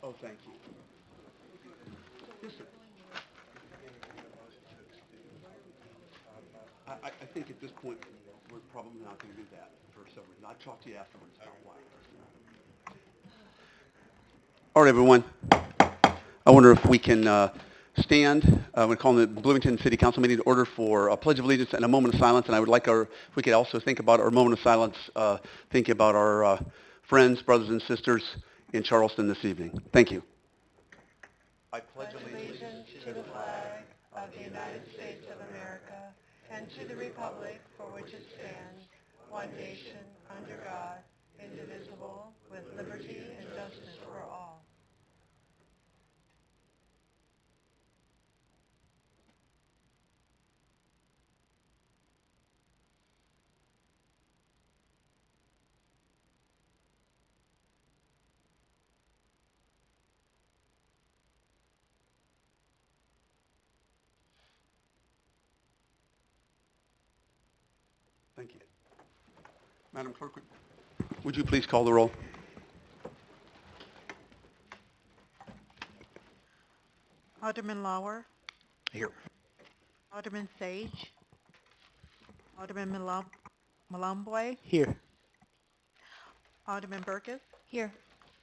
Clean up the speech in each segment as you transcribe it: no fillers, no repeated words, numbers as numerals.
Oh, thank you. Yes, sir. I think at this point, we're probably not going to do that for some reason. I'll talk to you afterwards about why. All right, everyone. I wonder if we can stand. We're calling the Bloomington City Council meeting to order for a Pledge of Allegiance and a moment of silence. And I would like if we could also think about our moment of silence, thinking about our friends, brothers, and sisters in Charleston this evening. Thank you. I pledge Allegiance to the flag of the United States of America and to the republic for which it stands, one nation, under God, indivisible, with liberty and justice for all. Thank you. Madam Clerk, would you please call the roll? Alderman Lauer, Here. Alderman Sage, Alderman Malomboy, Here. Alderman Burkus, Here.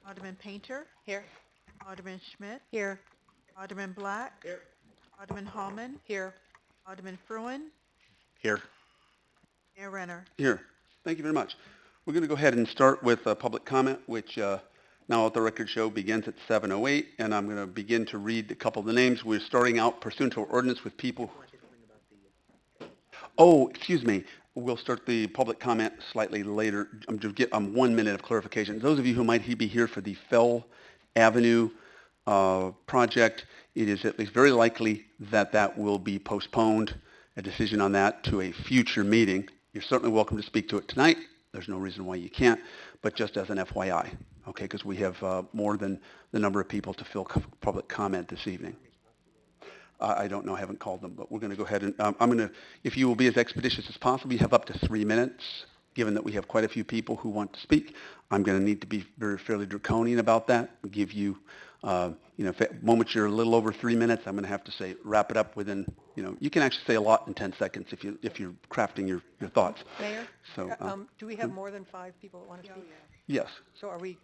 Alderman Painter, Here. Alderman Schmidt, Here. Alderman Black, Here. Alderman Hallman, Here. Alderman Fruin, Here. Mayor Renner. Here. Thank you very much. We're going to go ahead and start with public comment, which now at the record show begins at 7:08, and I'm going to begin to read a couple of the names. We're starting out pursuant to our ordinance with people. Oh, excuse me. We'll start the public comment slightly later. I'm just get 1 minute of clarification. Those of you who might be here for the Fell Avenue project, it is at least very likely that that will be postponed, a decision on that to a future meeting. You're certainly welcome to speak to it tonight. There's no reason why you can't, but just as an FYI, okay, because we have more than the number of people to fill public comment this evening. I don't know, I haven't called them, but we're going to go ahead and, I'm going to, if you will be as expeditious as possible, you have up to 3 minutes. Given that we have quite a few people who want to speak, I'm going to need to be fairly draconian about that, give you, if at moments you're a little over 3 minutes, I'm going to have to say, wrap it up within, you can actually say a lot in 10 seconds if you're crafting your thoughts. Mayor, So, do we have more than 5 people that want to speak? yes. So are we,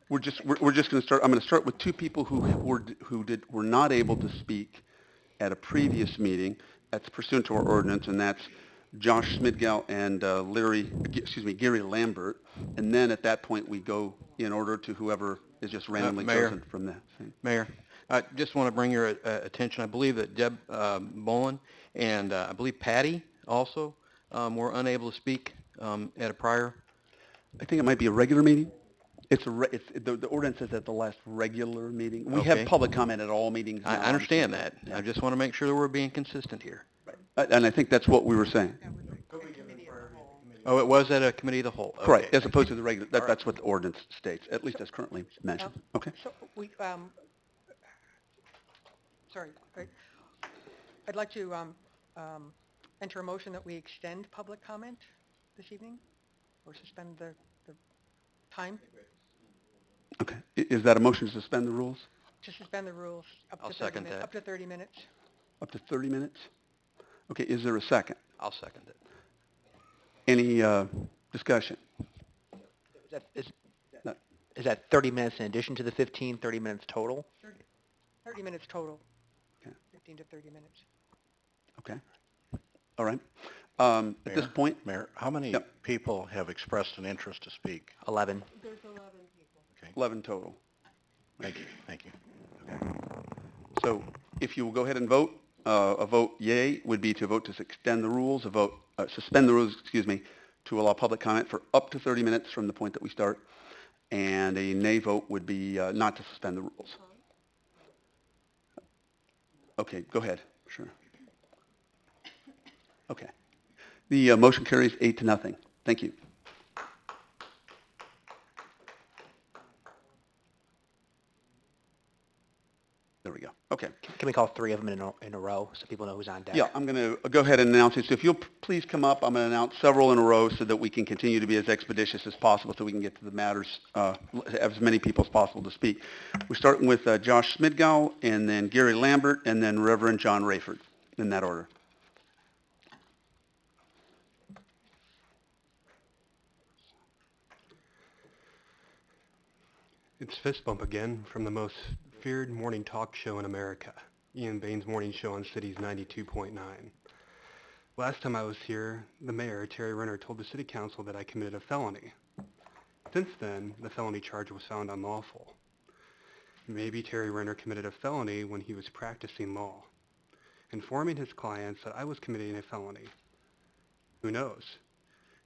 We're just going to start. I'm going to start with 2 people who were not able to speak at a previous meeting. That's pursuant to our ordinance, and that's Josh Smidgal and Gary Lambert. And then at that point, we go in order to whoever is just randomly Mayor. chosen from that. Mayor, I just want to bring your attention. I believe that Deb Mullen and I believe Patty also were unable to speak at a prior. I think it might be a regular meeting. The ordinance is at the last regular meeting. We have Okay. public comment at all meetings. I now, understand obviously. that. Yeah. I just want to make sure that we're being consistent here. And I think that's what we were saying. Oh, it was at a committee of the whole. Correct, Okay. as opposed to the regular, that's what the ordinance states, at least as currently mentioned. Okay? so we, sorry, I'd like to enter a motion that we extend public comment this evening, or suspend the time, Okay. Is that a motion to suspend the rules? to suspend the rules up I'll to 30 second minutes, that. up to 30 minutes. Up to 30 minutes? Okay, is there a second? I'll second it. Any discussion? No. Is that 30 minutes in addition to the 15, 30 minutes total? 30 minutes total. Okay. 15 to 30 minutes. Okay. All right. At this Mayor? point, Mayor, how many Yep. people have expressed an interest to speak? 11. There's 11 people. Okay, 11 total. thank you, thank you. So if you will go ahead and vote, a vote yay would be to vote to extend the rules, suspend the rules, to allow public comment for up to 30 minutes from the point that we start. And a nay vote would be not to suspend the rules. Okay, go ahead. Sure. Okay. The motion carries 8-0. Thank you. There we go. Okay. Can we call three of them in a row so people know who's on deck? Yeah, I'm going to go ahead and announce it. So if you'll please come up, I'm going to announce several in a row so that we can continue to be as expeditious as possible so we can get to the matters, as many people as possible to speak. We're starting with Josh Smidgow, and then Gary Lambert, and then Reverend John Rayford, in that order. It's Fist Bump again from the most feared morning talk show in America, Ian Bain's morning show on Cities 92.9. Last time I was here, the mayor, Terry Renner, told the city council that I committed a felony. Since then, the felony charge was found unlawful. Maybe Terry Renner committed a felony when he was practicing law, informing his clients that I was committing a felony. Who knows?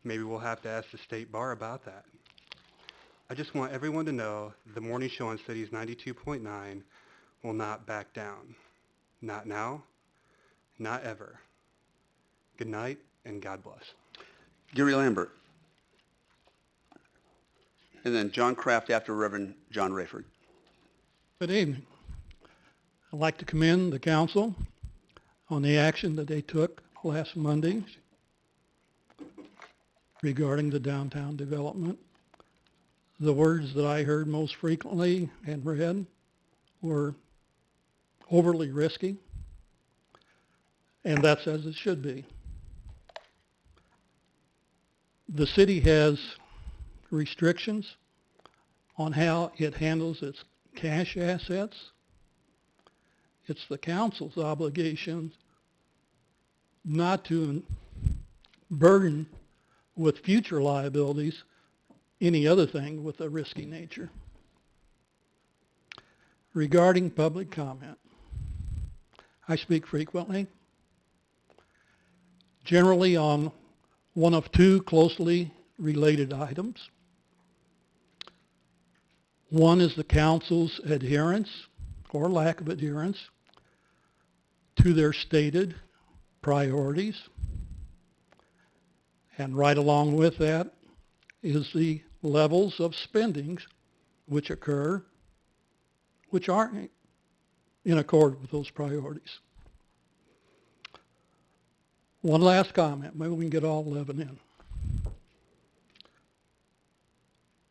Maybe we'll have to ask the state bar about that. I just want everyone to know the morning show on Cities 92.9 will not back down. Not now, not ever. Good night, and God bless. Gary Lambert. And then John Kraft after Reverend John Rayford. Good evening. I'd like to commend the council on the action that they took last Monday regarding the downtown development. The words that I heard most frequently and read were overly risky, and that's as it should be. The city has restrictions on how it handles its cash assets. It's the council's obligation not to burden with future liabilities any other thing with a risky nature. Regarding public comment, I speak frequently, generally on one of two closely related items. One is the council's adherence or lack of adherence to their stated priorities. And right along with that is the levels of spendings which occur, which aren't in accord with those priorities. One last comment, maybe we can get all 11 in.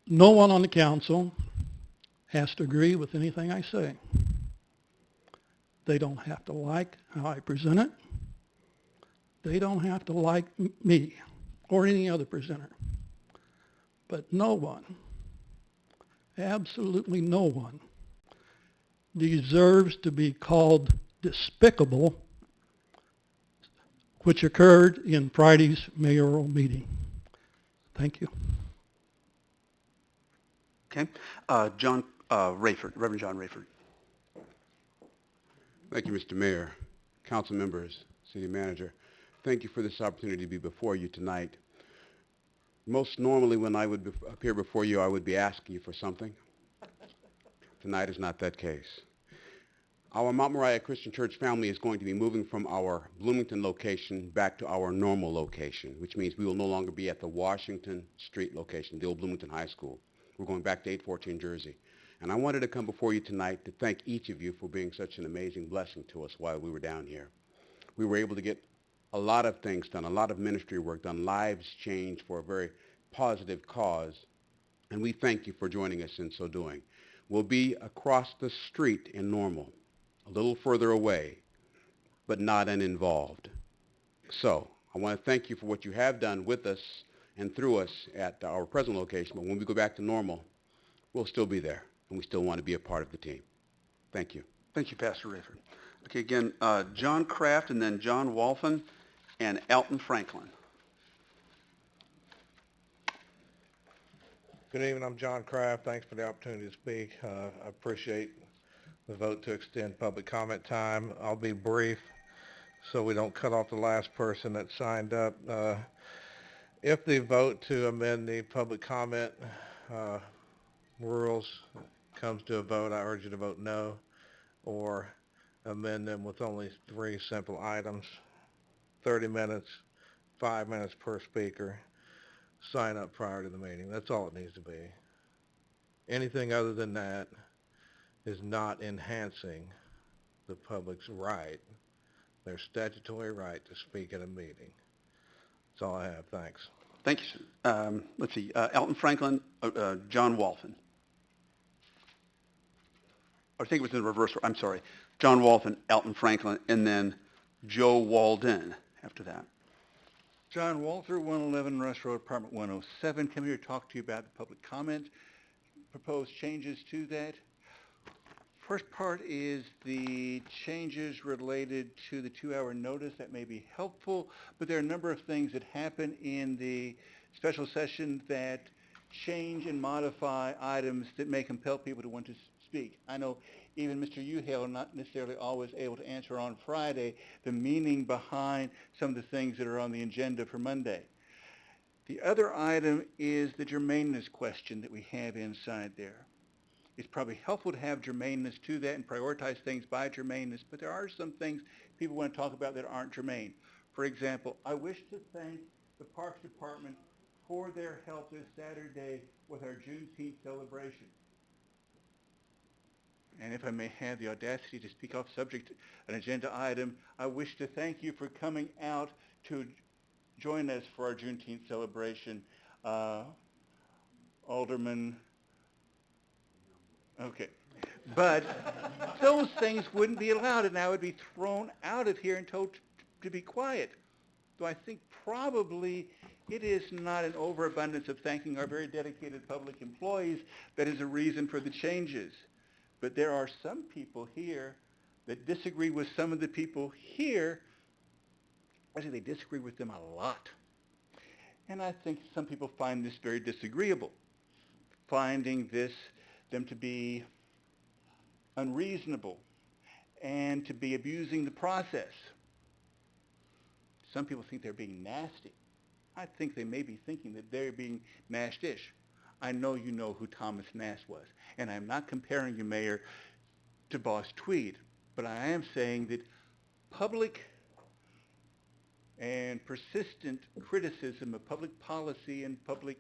No one on the council has to agree with anything I say. They don't have to like how I present it. They don't have to like me or any other presenter. But no one, absolutely no one, deserves to be called despicable, which occurred in Friday's mayoral meeting. Thank you. Okay. John Rayford, Reverend John Rayford. Thank you, Mr. Mayor, council members, city manager. Thank you for this opportunity to be before you tonight. Most normally when I would appear before you, I would be asking you for something. Tonight is not that case. Our Mount Moriah Christian Church family is going to be moving from our Bloomington location back to our normal location, which means we will no longer be at the Washington Street location, the old Bloomington High School. We're going back to 814 Jersey. And I wanted to come before you tonight to thank each of you for being such an amazing blessing to us while we were down here. We were able to get a lot of things done, a lot of ministry work done, lives changed for a very positive cause, and we thank you for joining us in so doing. We'll be across the street in Normal, a little further away, but not uninvolved. So I want to thank you for what you have done with us and through us at our present location, but when we go back to Normal, we'll still be there, and we still want to be a part of the team. Thank you. Thank you, Pastor Rayford. Okay, again, John Kraft and then John Walton and Alton Franklin. Good evening, I'm John Kraft. Thanks for the opportunity to speak. I appreciate the vote to extend public comment time. I'll be brief so we don't cut off the last person that signed up. If the vote to amend the public comment rules comes to a vote, I urge you to vote no, or amend them with only 3 simple items, 30 minutes, 5 minutes per speaker, sign up prior to the meeting. That's all it needs to be. Anything other than that is not enhancing the public's right, their statutory right to speak at a meeting. That's all I have. Thanks. Thank you, sir. Let's see, Alton Franklin, John Walton. I think it was in reverse. I'm sorry. John Walton, Alton Franklin, and then Joe Walden after that. John Walter, 111 Rush Road, Apartment 107. Come here to talk to you about the public comment, proposed changes to that. First part is the changes related to the 2-hour notice. That may be helpful, but there are a number of things that happen in the special session that change and modify items that may compel people to want to speak. I know even Mr. Uhale not necessarily always able to answer on Friday the meaning behind some of the things that are on the agenda for Monday. The other item is the germaneness question that we have inside there. It's probably helpful to have germaneness to that and prioritize things by germaneness, but there are some things people want to talk about that aren't germane. For example, I wish to thank the Parks Department for their help this Saturday with our Juneteenth celebration. And if I may have the audacity to speak off subject, an agenda item, I wish to thank you for coming out to join us for our Juneteenth celebration. Alderman, okay. But those things wouldn't be allowed, and I would be thrown out of here and told to be quiet. So I think probably it is not an overabundance of thanking our very dedicated public employees that is a reason for the changes. But there are some people here that disagree with some of the people here. Actually, they disagree with them a lot. And I think some people find this very disagreeable, finding them to be unreasonable and to be abusing the process. Some people think they're being nasty. I think they may be thinking that they're being nasty-ish. I know you know who Thomas Nass was, and I'm not comparing you, Mayor, to Boss Tweed, but I am saying that public and persistent criticism of public policy and public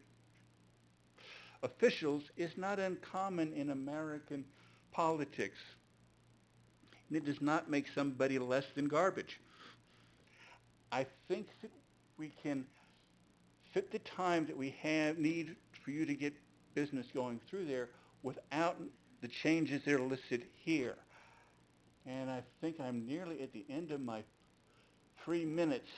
officials is not uncommon in American politics. And it does not make somebody less than garbage. I think that we can fit the time that we need for you to get business going through there without the changes that are listed here. And I think I'm nearly at the end of my 3 minutes,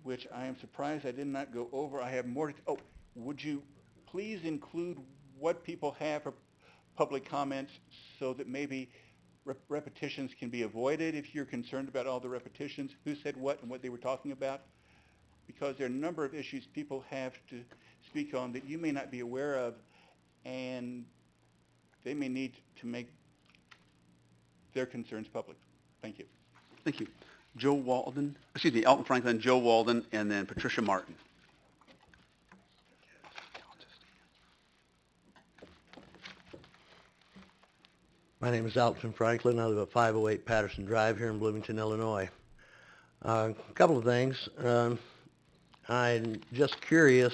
which I am surprised I did not go over. I have more to, would you please include what people have for public comments so that maybe repetitions can be avoided if you're concerned about all the repetitions, who said what and what they were talking about? Because there are a number of issues people have to speak on that you may not be aware of, and they may need to make their concerns public. Thank you. Thank you. Joe Walden, Alton Franklin, Joe Walden, and then Patricia Martin. My name is Alton Franklin. I live at 508 Patterson Drive here in Bloomington, Illinois. A couple of things. I'm just curious.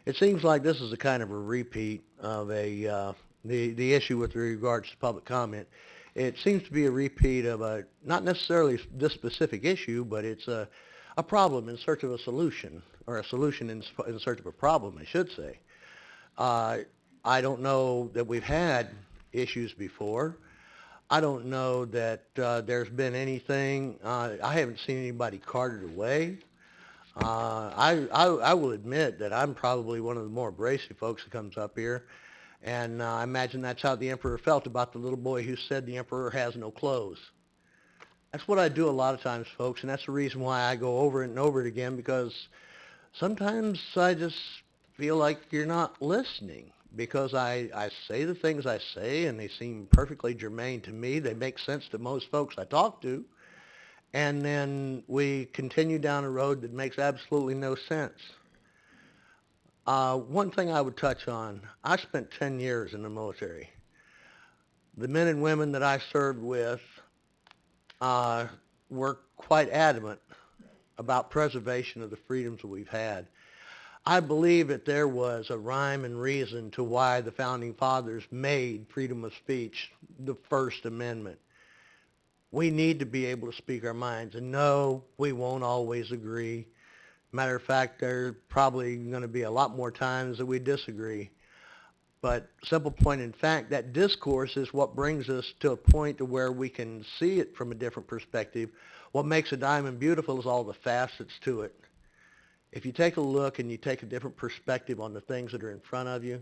It seems like this is a kind of a repeat of the issue with regards to public comment. It seems to be a repeat of not necessarily this specific issue, but it's a problem in search of a solution, or a solution in search of a problem, I should say. I don't know that we've had issues before. I don't know that there's been anything. I haven't seen anybody carted away. I will admit that I'm probably one of the more abrasive folks that comes up here, and I imagine that's how the emperor felt about the little boy who said the emperor has no clothes. That's what I do a lot of times, folks, and that's the reason why I go over it and over it again, because sometimes I just feel like you're not listening, because I say the things I say, and they seem perfectly germane to me. They make sense to most folks I talk to. And then we continue down a road that makes absolutely no sense. One thing I would touch on, I spent 10 years in the military. The men and women that I served with were quite adamant about preservation of the freedoms that we've had. I believe that there was a rhyme and reason to why the Founding Fathers made freedom of speech the First Amendment. we need to be able to speak our minds. And no, we won't always agree. Matter of fact, there's probably going to be a lot more times that we disagree. But simple point in fact, that discourse is what brings us to a point to where we can see it from a different perspective. What makes a diamond beautiful is all the facets to it. If you take a look and you take a different perspective on the things that are in front of you,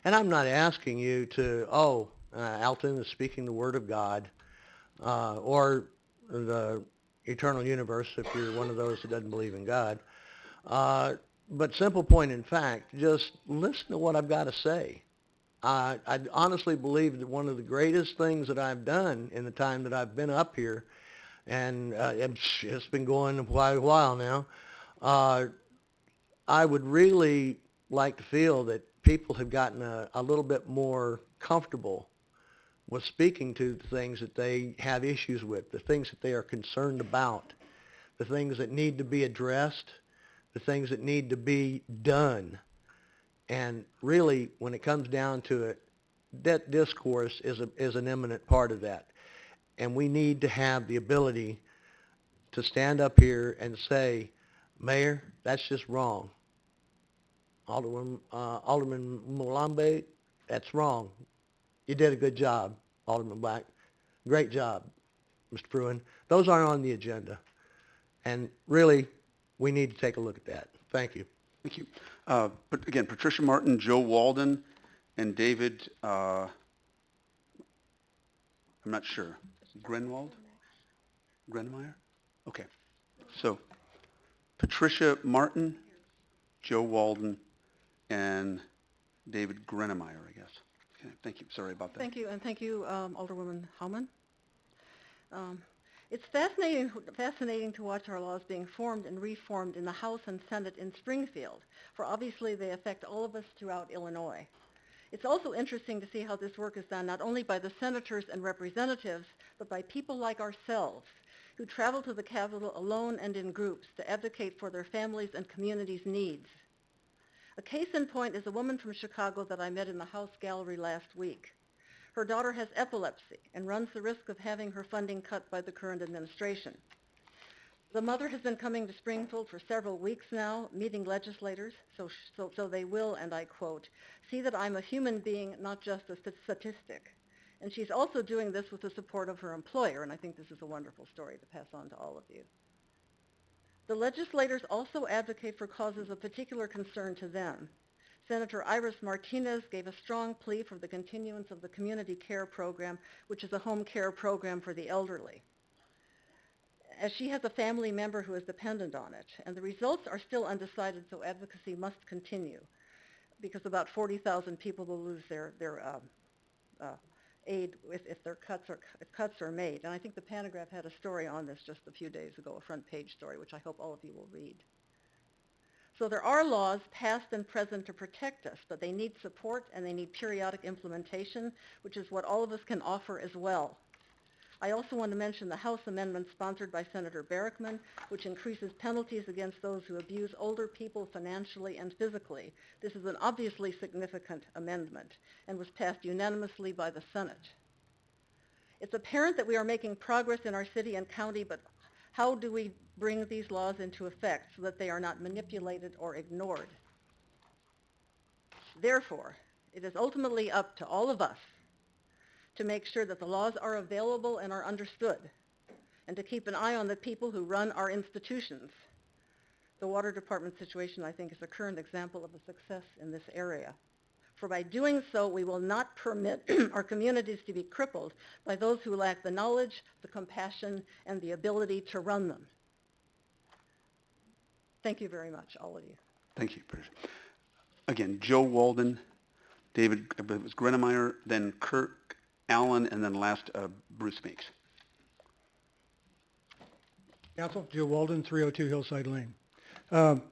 and I'm not asking you to, Alton is speaking the word of God, or the eternal universe if you're one of those that doesn't believe in God. But simple point in fact, just listen to what I've got to say. I honestly believe that one of the greatest things that I've done in the time that I've been up here, and it's been going quite a while now, I would really like to feel that people have gotten a little bit more comfortable with speaking to the things that they have issues with, the things that they are concerned about, the things that need to be addressed, the things that need to be done. And really, when it comes down to it, that discourse is an eminent part of that. And we need to have the ability to stand up here and say, Mayor, that's just wrong. Alderman Mulambe, that's wrong. You did a good job, Alderman Black. Great job, Mr. Pruitt. Those aren't on the agenda. And really, we need to take a look at that. Thank you. Thank you. But again, Patricia Martin, Joe Walden, and David, I'm not sure. Grenwald? Grenmeyer? Okay. So Patricia Martin, Joe Walden, and David Grenemeyer, I guess. Okay, thank you. Sorry about that. Thank you, and thank you, Alderwoman Howman. It's fascinating to watch our laws being formed and reformed in the House and Senate in Springfield, for obviously they affect all of us throughout Illinois. It's also interesting to see how this work is done not only by the senators and representatives, but by people like ourselves who travel to the Capitol alone and in groups to advocate for their families' and communities' needs. A case in point is a woman from Chicago that I met in the House gallery last week. Her daughter has epilepsy and runs the risk of having her funding cut by the current administration. The mother has been coming to Springfield for several weeks now, meeting legislators, so they will, and I quote, see that I'm a human being, not just a statistic. And she's also doing this with the support of her employer, and I think this is a wonderful story to pass on to all of you. The legislators also advocate for causes of particular concern to them. Senator Iris Martinez gave a strong plea for the continuance of the community care program, which is a home care program for the elderly, as she has a family member who is dependent on it. And the results are still undecided, so advocacy must continue, because about 40,000 people will lose their aid if cuts are made. And I think the Panagraph had a story on this just a few days ago, a front page story, which I hope all of you will read. So there are laws, past and present, to protect us, but they need support and they need periodic implementation, which is what all of us can offer as well. I also want to mention the House amendment sponsored by Senator Barrickman, which increases penalties against those who abuse older people financially and physically. This is an obviously significant amendment and was passed unanimously by the Senate. It's apparent that we are making progress in our city and county, but how do we bring these laws into effect so that they are not manipulated or ignored? Therefore, it is ultimately up to all of us to make sure that the laws are available and are understood, and to keep an eye on the people who run our institutions. The Water Department situation, I think, is a current example of a success in this area. For by doing so, we will not permit our communities to be crippled by those who lack the knowledge, the compassion, and the ability to run them. Thank you very much, all of you. Thank you, Patricia. Again, Joe Walden, David, it was Grenemeyer, then Kirk Allen, and then last, Bruce Meeks. Council, Joe Walden, 302 Hillside Lane.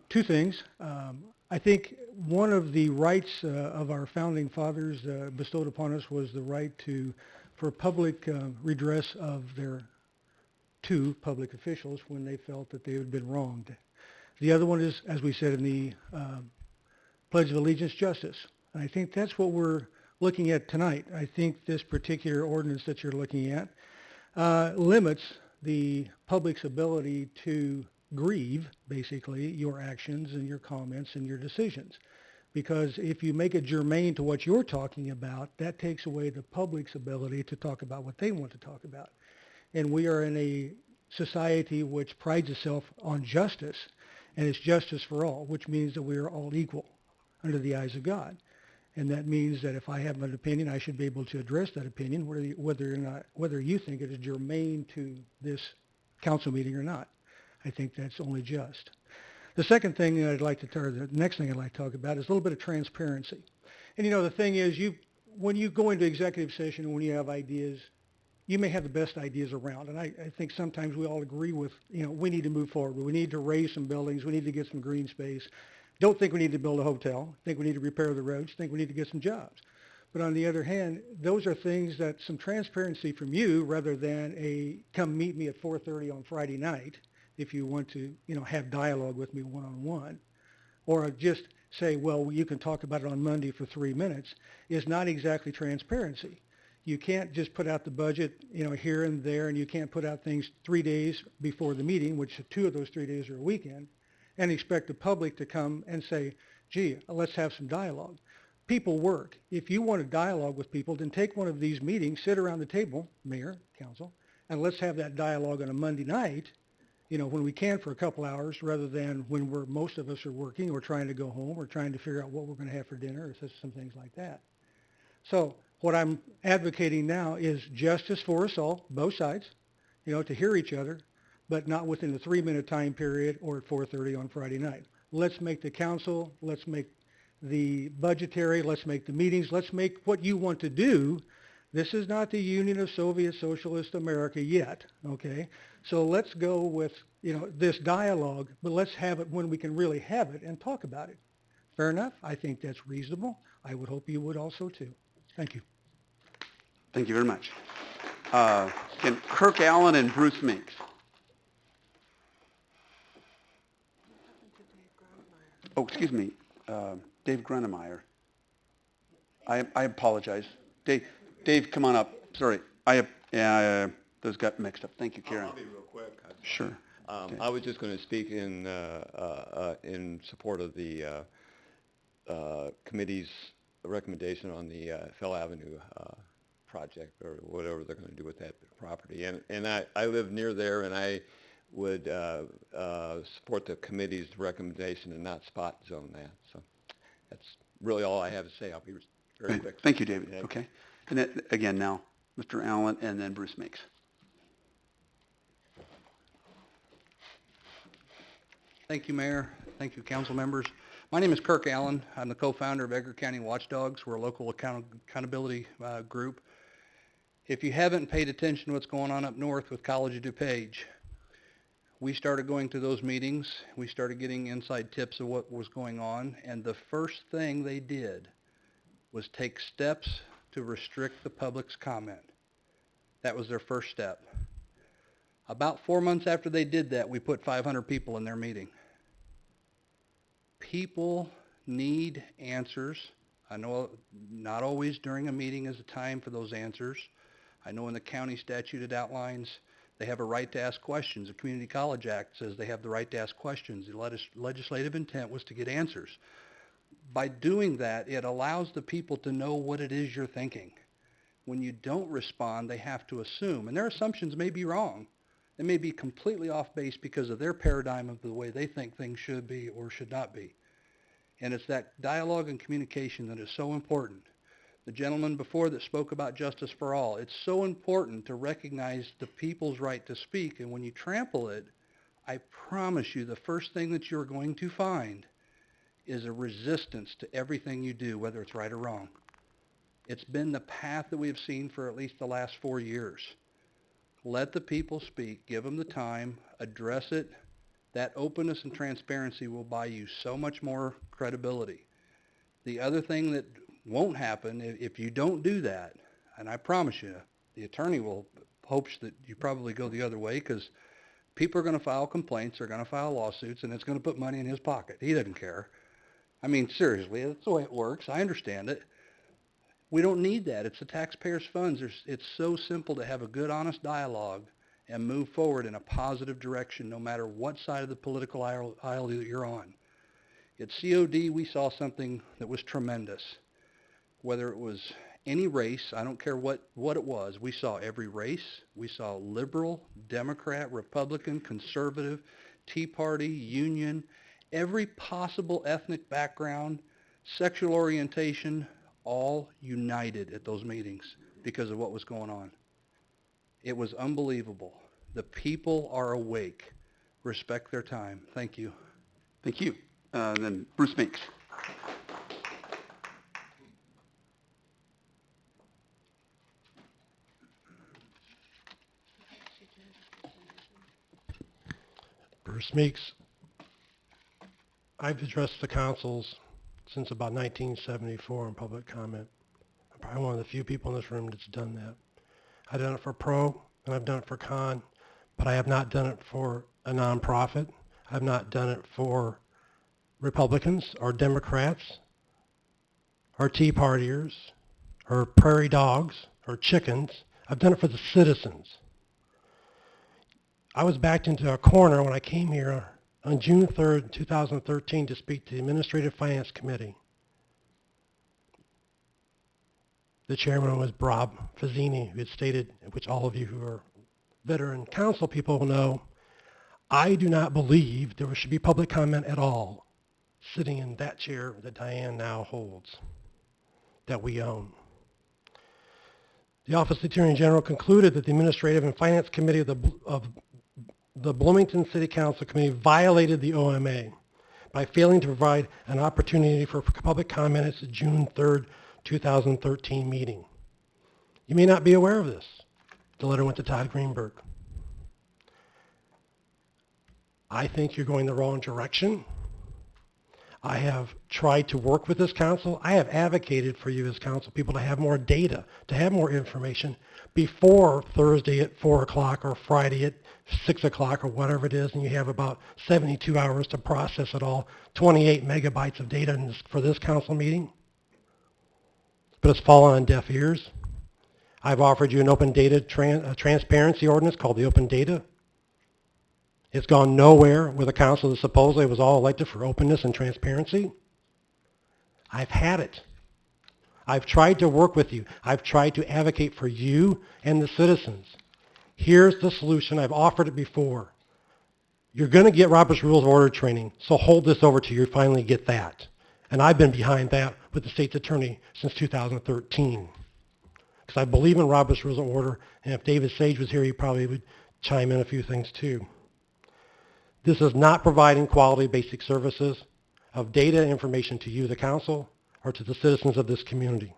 Two things. I think one of the rights of our founding fathers bestowed upon us was the right for public redress of their two public officials when they felt that they had been wronged. The other one is, as we said in the Pledge of Allegiance, justice. And I think that's what we're looking at tonight. I think this particular ordinance that you're looking at limits the public's ability to grieve, basically, your actions and your comments and your decisions. Because if you make it germane to what you're talking about, that takes away the public's ability to talk about what they want to talk about. And we are in a society which prides itself on justice, and it's justice for all, which means that we are all equal under the eyes of God. And that means that if I have an opinion, I should be able to address that opinion, whether you think it is germane to this council meeting or not. I think that's only just. The second thing that the next thing I'd like to talk about is a little bit of transparency. And the thing is, when you go into executive session and when you have ideas, you may have the best ideas around. And I think sometimes we all agree with, we need to move forward. We need to raise some buildings. We need to get some green space. Don't think we need to build a hotel. Think we need to repair the roads. Think we need to get some jobs. But on the other hand, those are things that some transparency from you rather than a come meet me at 4:30 on Friday night if you want to, have dialogue with me one-on-one, or just say, well, you can talk about it on Monday for 3 minutes, is not exactly transparency. You can't just put out the budget, here and there, and you can't put out things 3 days before the meeting, which 2 of those 3 days are a weekend, and expect the public to come and say, gee, let's have some dialogue. People work. If you want to dialogue with people, then take one of these meetings, sit around the table, mayor, council, and let's have that dialogue on a Monday night, when we can for a couple hours, rather than when most of us are working or trying to go home or trying to figure out what we're going to have for dinner or some things like that. So what I'm advocating now is justice for us all, both sides, to hear each other, but not within the 3-minute time period or at 4:30 on Friday night. Let's make the council, let's make the budgetary, let's make the meetings, let's make what you want to do. This is not the Union of Soviet Socialist America yet, okay? So let's go with, this dialogue, but let's have it when we can really have it and talk about it. Fair enough? I think that's reasonable. I would hope you would also too. Thank you. Thank you very much. Can Kirk Allen and Bruce Meeks? Oh, excuse me, Dave Grunemeyer. I apologize. Dave, come on up. Sorry, those got mixed up. Thank you, Karen. I'll be real quick. Sure. I was just going to speak in support of the committee's recommendation on the Fell Avenue project, or whatever they're going to do with that property. And I live near there, and I would support the committee's recommendation and not spot zone that. So that's really all I have to say. I'll be very quick. Thank you, David. Okay. And then, again, now, Mr. Allen and then Bruce Meeks. Thank you, Mayor. Thank you, council members. My name is Kirk Allen. I'm the co-founder of Edgar County Watchdogs. We're a local accountability group. If you haven't paid attention to what's going on up north with College of DuPage, we started going to those meetings. We started getting inside tips of what was going on, and the first thing they did was take steps to restrict the public's comment. That was their first step. About 4 months after they did that, we put 500 people in their meeting. People need answers. I know not always during a meeting is a time for those answers. I know in the county statute it outlines they have a right to ask questions. The Community College Act says they have the right to ask questions. The legislative intent was to get answers. By doing that, it allows the people to know what it is you're thinking. When you don't respond, they have to assume, and their assumptions may be wrong. They may be completely off base because of their paradigm of the way they think things should be or should not be. And it's that dialogue and communication that is so important. The gentleman before that spoke about justice for all, it's so important to recognize the people's right to speak, and when you trample it, I promise you the first thing that you're going to find is a resistance to everything you do, whether it's right or wrong. It's been the path that we have seen for at least the last 4 years. Let the people speak, give them the time, address it. That openness and transparency will buy you so much more credibility. The other thing that won't happen if you don't do that, and I promise you, the attorney will hopes that you probably go the other way, because people are going to file complaints, they're going to file lawsuits, and it's going to put money in his pocket. He doesn't care. I mean, seriously, that's the way it works. I understand it. We don't need that. It's the taxpayers' funds. It's so simple to have a good, honest dialogue and move forward in a positive direction, no matter what side of the political aisle that you're on. At COD, we saw something that was tremendous. Whether it was any race, I don't care what it was, we saw every race. We saw liberal, Democrat, Republican, conservative, Tea Party, Union, every possible ethnic background, sexual orientation, all united at those meetings because of what was going on. It was unbelievable. The people are awake. Respect their time. Thank you. Thank you. And then Bruce Meeks. Bruce Meeks. I've addressed the councils since about 1974 in public comment. I'm probably one of the few people in this room that's done that. I've done it for pro and I've done it for con, but I have not done it for a nonprofit. I've not done it for Republicans or Democrats or Tea Partiers or prairie dogs or chickens. I've done it for the citizens. I was backed into a corner when I came here on June 3rd, 2013 to speak to the Administrative Finance Committee. The chairman was Rob Fazzini, who had stated, which all of you who are veteran council people will know, I do not believe there should be public comment at all sitting in that chair that Diane now holds, that we own. The Office of the Attorney General concluded that the Administrative and Finance Committee of the Bloomington City Council Committee violated the OMA by failing to provide an opportunity for public comment at the June 3rd, 2013 meeting. You may not be aware of this. The letter went to Todd Greenberg. I think you're going the wrong direction. I have tried to work with this council. I have advocated for you as council people to have more data, to have more information before Thursday at 4 o'clock or Friday at 6 o'clock or whatever it is, and you have about 72 hours to process it all, 28 megabytes of data for this council meeting. But it's fallen on deaf ears. I've offered you an open data transparency ordinance called the Open Data. It's gone nowhere with a council that supposedly was all elected for openness and transparency. I've had it. I've tried to work with you. I've tried to advocate for you and the citizens. Here's the solution. I've offered it before. You're going to get Robert's Rules of Order training, so hold this over till you finally get that. And I've been behind that with the state's attorney since 2013. Because I believe in Robert's Rules of Order, and if David Sage was here, he probably would chime in a few things too. This is not providing quality basic services of data and information to you, the council, or to the citizens of this community.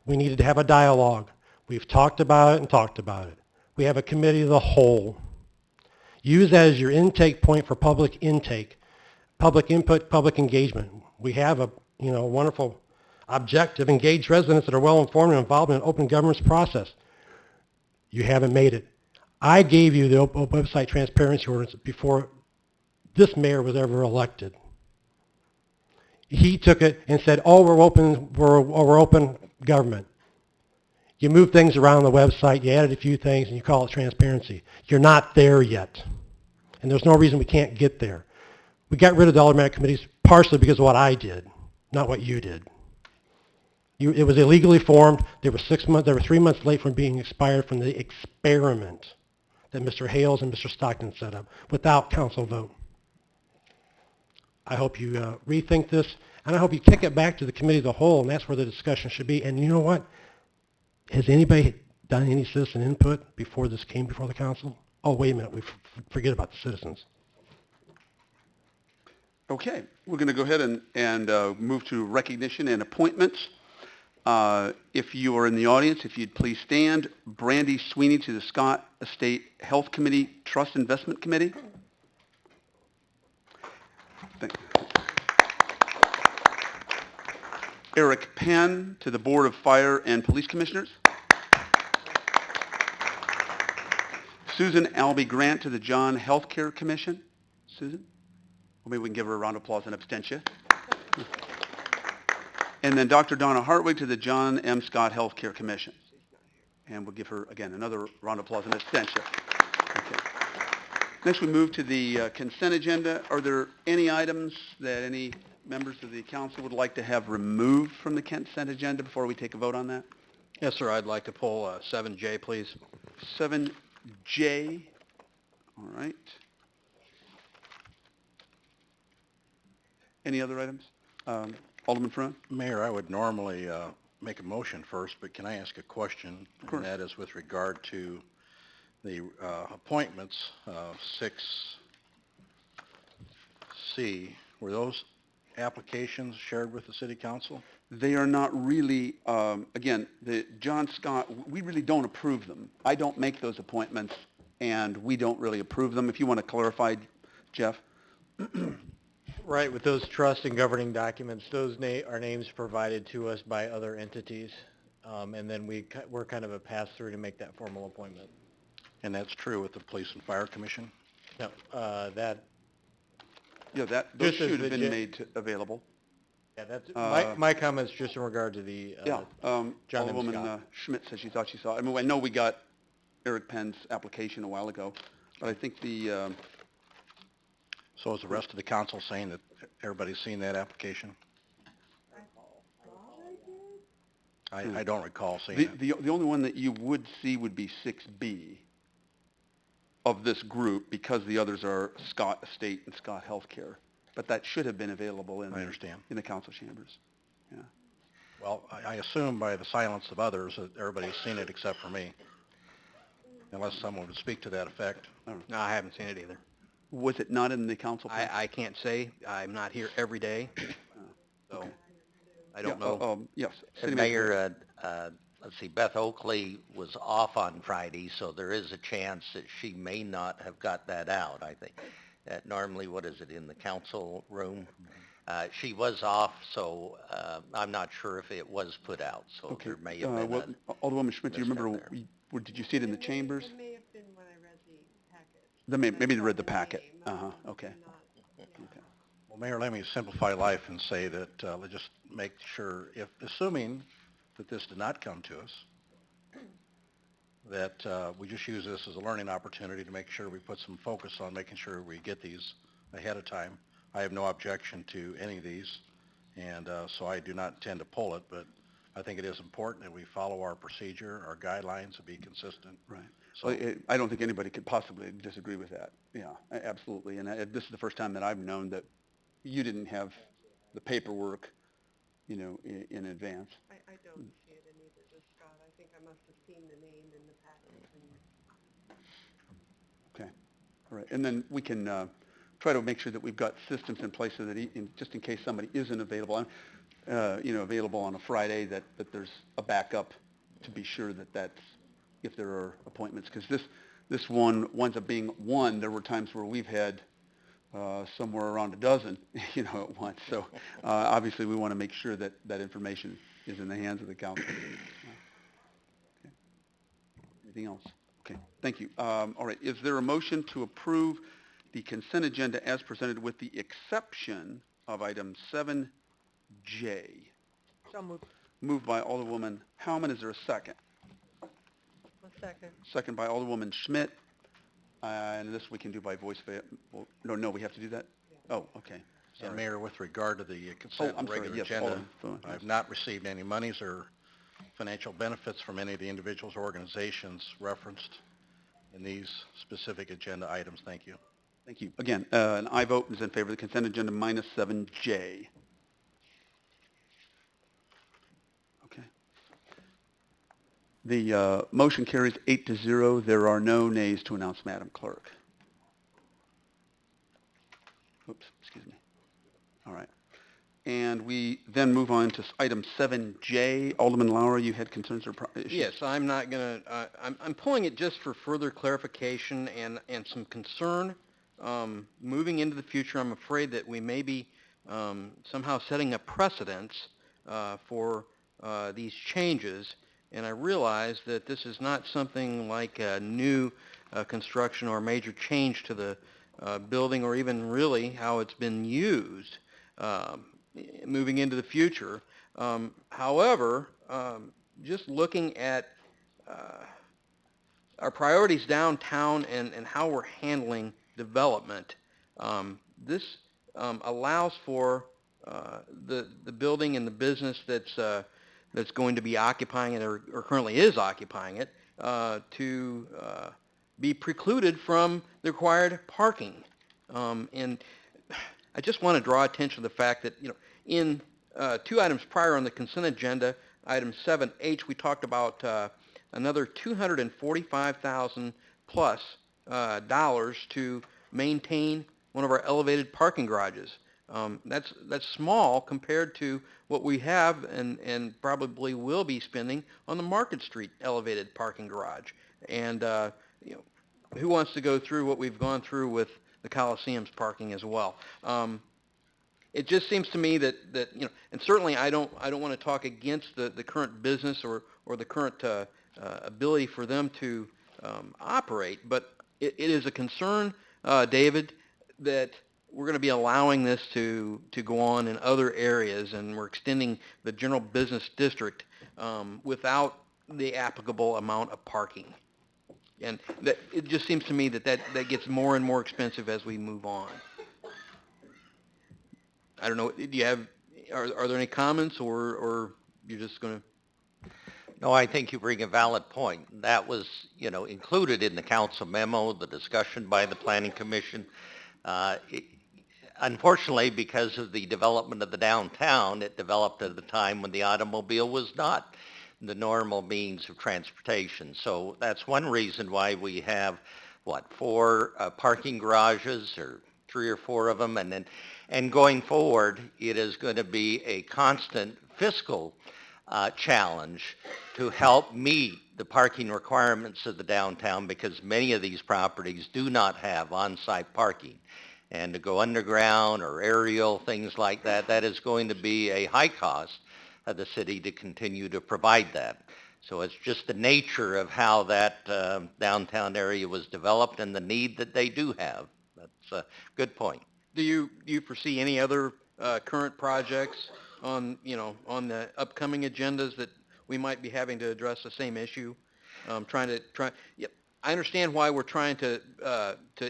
We needed to have a dialogue. We've talked about it and talked about it. We have a committee of the whole. Use that as your intake point for public intake, public input, public engagement. We have a wonderful objective, engage residents that are well informed and involved in an open governance process. You haven't made it. I gave you the website transparency ordinance before this mayor was ever elected. He took it and said, "Oh, we're open government." You move things around the website, you added a few things, and you call it transparency. You're not there yet, and there's no reason we can't get there. We got rid of the automatic committees partially because of what I did, not what you did. It was illegally formed. They were 3 months late from being expired from the experiment that Mr. Hales and Mr. Stockton set up without council vote. I hope you rethink this, and I hope you kick it back to the committee of the whole, and that's where the discussion should be. And you know what? Has anybody done any citizen input before this came before the council? Oh, wait a minute, we forget about the citizens. Okay, we're going to go ahead and move to recognition and appointments. If you are in the audience, if you'd please stand. Brandy Sweeney to the Scott Estate Health Committee Trust Investment Committee. Eric Penn to the Board of Fire and Police Commissioners. Susan Albee Grant to the John Healthcare Commission. Susan? Well, maybe we can give her a round of applause and abstention. And then Dr. Donna Hartwig to the John M. Scott Healthcare Commission. And we'll give her, again, another round of applause and extension. Okay. Next, we move to the consent agenda. Are there any items that any members of the council would like to have removed from the consent agenda before we take a vote on that? Yes, sir, I'd like to pull 7J, please. 7J, all right. Any other items? Alderman Fruin? Mayor, I would normally make a motion first, but can I ask a question? Of course. And that is with regard to the appointments, 6C. Were those applications shared with the city council? They are not really, again, the John Scott, we really don't approve them. I don't make those appointments, and we don't really approve them. If you want to clarify, Jeff? Right, with those trust and governing documents, those are names provided to us by other entities, and then we're kind of a pass-through to make that formal appointment. And that's true with the Police and Fire Commission? No, that, Yeah, those Just as should have the been made available. yeah, that's, Uh, my comment's just in regard to the, Yeah, John M. Alderwoman Scott. Schmidt said she thought she saw, I mean, I know we got Eric Penn's application a while ago, but I think the, So is the rest of the council saying that everybody's seen that application? I don't recall seeing it. the only one that you would see would be 6B of this group, because the others are Scott Estate and Scott Healthcare. But that should have been available I understand. in the council chambers. Yeah. Well, I assume by the silence of others that everybody's seen it except for me, unless someone would speak to that effect. No, I haven't seen it either. Was it not in the council? I can't say. I'm not here every day, so Okay. I don't Yeah, know. Yes. And City Mayor, let's see, Beth Oakley was off on Friday, so there is a chance that she may not have got that out, I think. Normally, what is it, in the council room? She was off, so I'm not sure if it was put out, so Okay. there may have been Well, Alderwoman Schmidt, do you misstep remember, did you see it in the chambers? It may have been when I read the packet. Maybe they read the packet. Uh-huh, okay. Okay. Well, Mayor, let me simplify life and say that, let's just make sure, if, assuming that this did not come to us, that we just use this as a learning opportunity to make sure we put some focus on making sure we get these ahead of time. I have no objection to any of these, and so I do not intend to pull it, but I think it is important that we follow our procedure, our guidelines, and be consistent. Right. So, Well, I don't think anybody could possibly disagree with that. Yeah, absolutely. And this is the first time that I've known that you didn't have the paperwork, in advance. I don't see it in either, does Scott. I think I must have seen the name in the packet. Okay. All right. And then we can try to make sure that we've got systems in place so that just in case somebody isn't available, available on a Friday, that there's a backup to be sure that that's, if there are appointments. Because this one winds up being one. There were times where we've had somewhere around a dozen, at once. So obviously we want to make sure that that information is in the hands of the council. Okay. Anything else? Okay, thank you. All right, is there a motion to approve the consent agenda as presented with the exception of item 7J? So moved. Moved by Alderwoman Howman. Is there a second? A second. Second by Alderwoman Schmidt. And this we can do by voice vote. No, we have to do that? Oh, okay. and Sorry. Mayor, with regard to the consent I'm and sorry. regular Yes, agenda, Alderman Fruin, yes. I've not received any monies or financial benefits from any of the individuals or organizations referenced in these specific agenda items. Thank you. Thank you. Again, an aye vote is in favor of the consent agenda minus 7J. Okay. The motion carries 8-0. There are no nays to announce, Madam Clerk. Oops, excuse me. All right. And we then move on to item 7J. Alderman Lauer, you had concerns or issues? Yes, I'm not going to, I'm pulling it just for further clarification and some concern. Moving into the future, I'm afraid that we may be somehow setting a precedence for these changes. And I realize that this is not something like a new construction or major change to the building or even really how it's been used moving into the future. However, just looking at uh, our priorities downtown and how we're handling development, this allows for the building and the business that's going to be occupying it or currently is occupying it to be precluded from the required parking. And I just want to draw attention to the fact that, in two items prior on the consent agenda, item 7H, we talked about another 245,000 plus dollars to maintain one of our elevated parking garages. That's small compared to what we have and probably will be spending on the Market Street elevated parking garage. And you know, who wants to go through what we've gone through with the Coliseum's parking as well? It just seems to me that and certainly I don't want to talk against the current business or the current ability for them to operate, but it is a concern, David, that we're going to be allowing this to go on in other areas, and we're extending the general business district without the applicable amount of parking. And that it just seems to me that gets more and more expensive as we move on. I don't know, are there any comments or you're just going to? No, I think you bring a valid point. That was, included in the council memo, the discussion by the planning commission. Unfortunately, because of the development of the downtown, it developed at a time when the automobile was not the normal means of transportation. So that's one reason why we have, four parking garages or three or four of them. And going forward, it is going to be a constant fiscal challenge to help meet the parking requirements of the downtown because many of these properties do not have on-site parking. And to go underground or aerial, things like that, that is going to be a high cost of the city to continue to provide that. So it's just the nature of how that downtown area was developed and the need that they do have. That's a good point. Do you foresee any other current projects on the upcoming agendas that we might be having to address the same issue? Yeah, I understand why we're trying to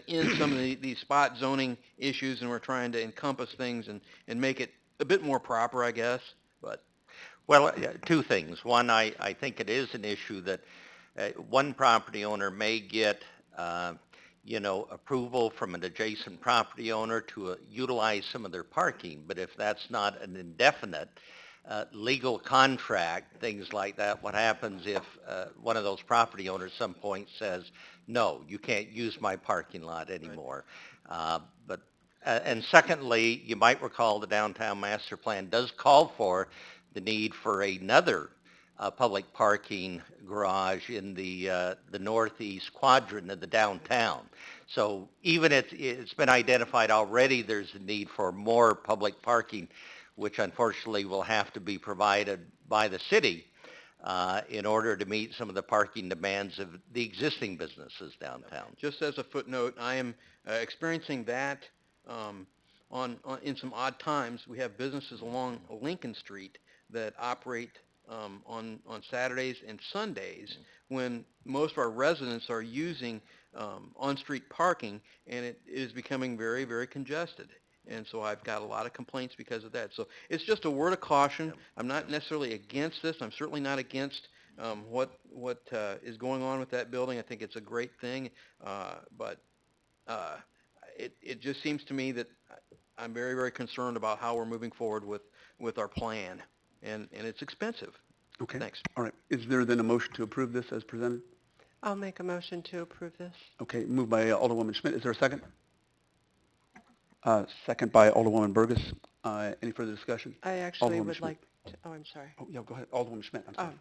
end some of these spot zoning issues, and we're trying to encompass things and make it a bit more proper, I guess. But Well, two things. One, I think it is an issue that one property owner may get, approval from an adjacent property owner to utilize some of their parking, but if that's not an indefinite legal contract, things like that, what happens if one of those property owners at some point says, no, you can't use my parking lot anymore? And secondly, you might recall the downtown master plan does call for the need for another public parking garage in the northeast quadrant of the downtown. So even if it's been identified already, there's a need for more public parking, which unfortunately will have to be provided by the city in order to meet some of the parking demands of the existing businesses downtown. just as a footnote, I am experiencing that in some odd times. We have businesses along Lincoln Street that operate on Saturdays and Sundays when most of our residents are using on-street parking, and it is becoming very, very congested. And so I've got a lot of complaints because of that. So it's just a word of caution. I'm not necessarily against this. I'm certainly not against what is going on with that building. I think it's a great thing, but it just seems to me that I'm very, very concerned about how we're moving forward with our plan, and it's expensive. Okay. Thanks. All right. Is there then a motion to approve this as presented? I'll make a motion to approve this. Okay, moved by Alderwoman Schmidt. Is there a second? Second by Alderwoman Burgess. Any further discussion? I actually Alderwoman would Schmidt. like to, I'm sorry. Oh, yeah, go ahead. Alderwoman Schmidt, I'm sorry.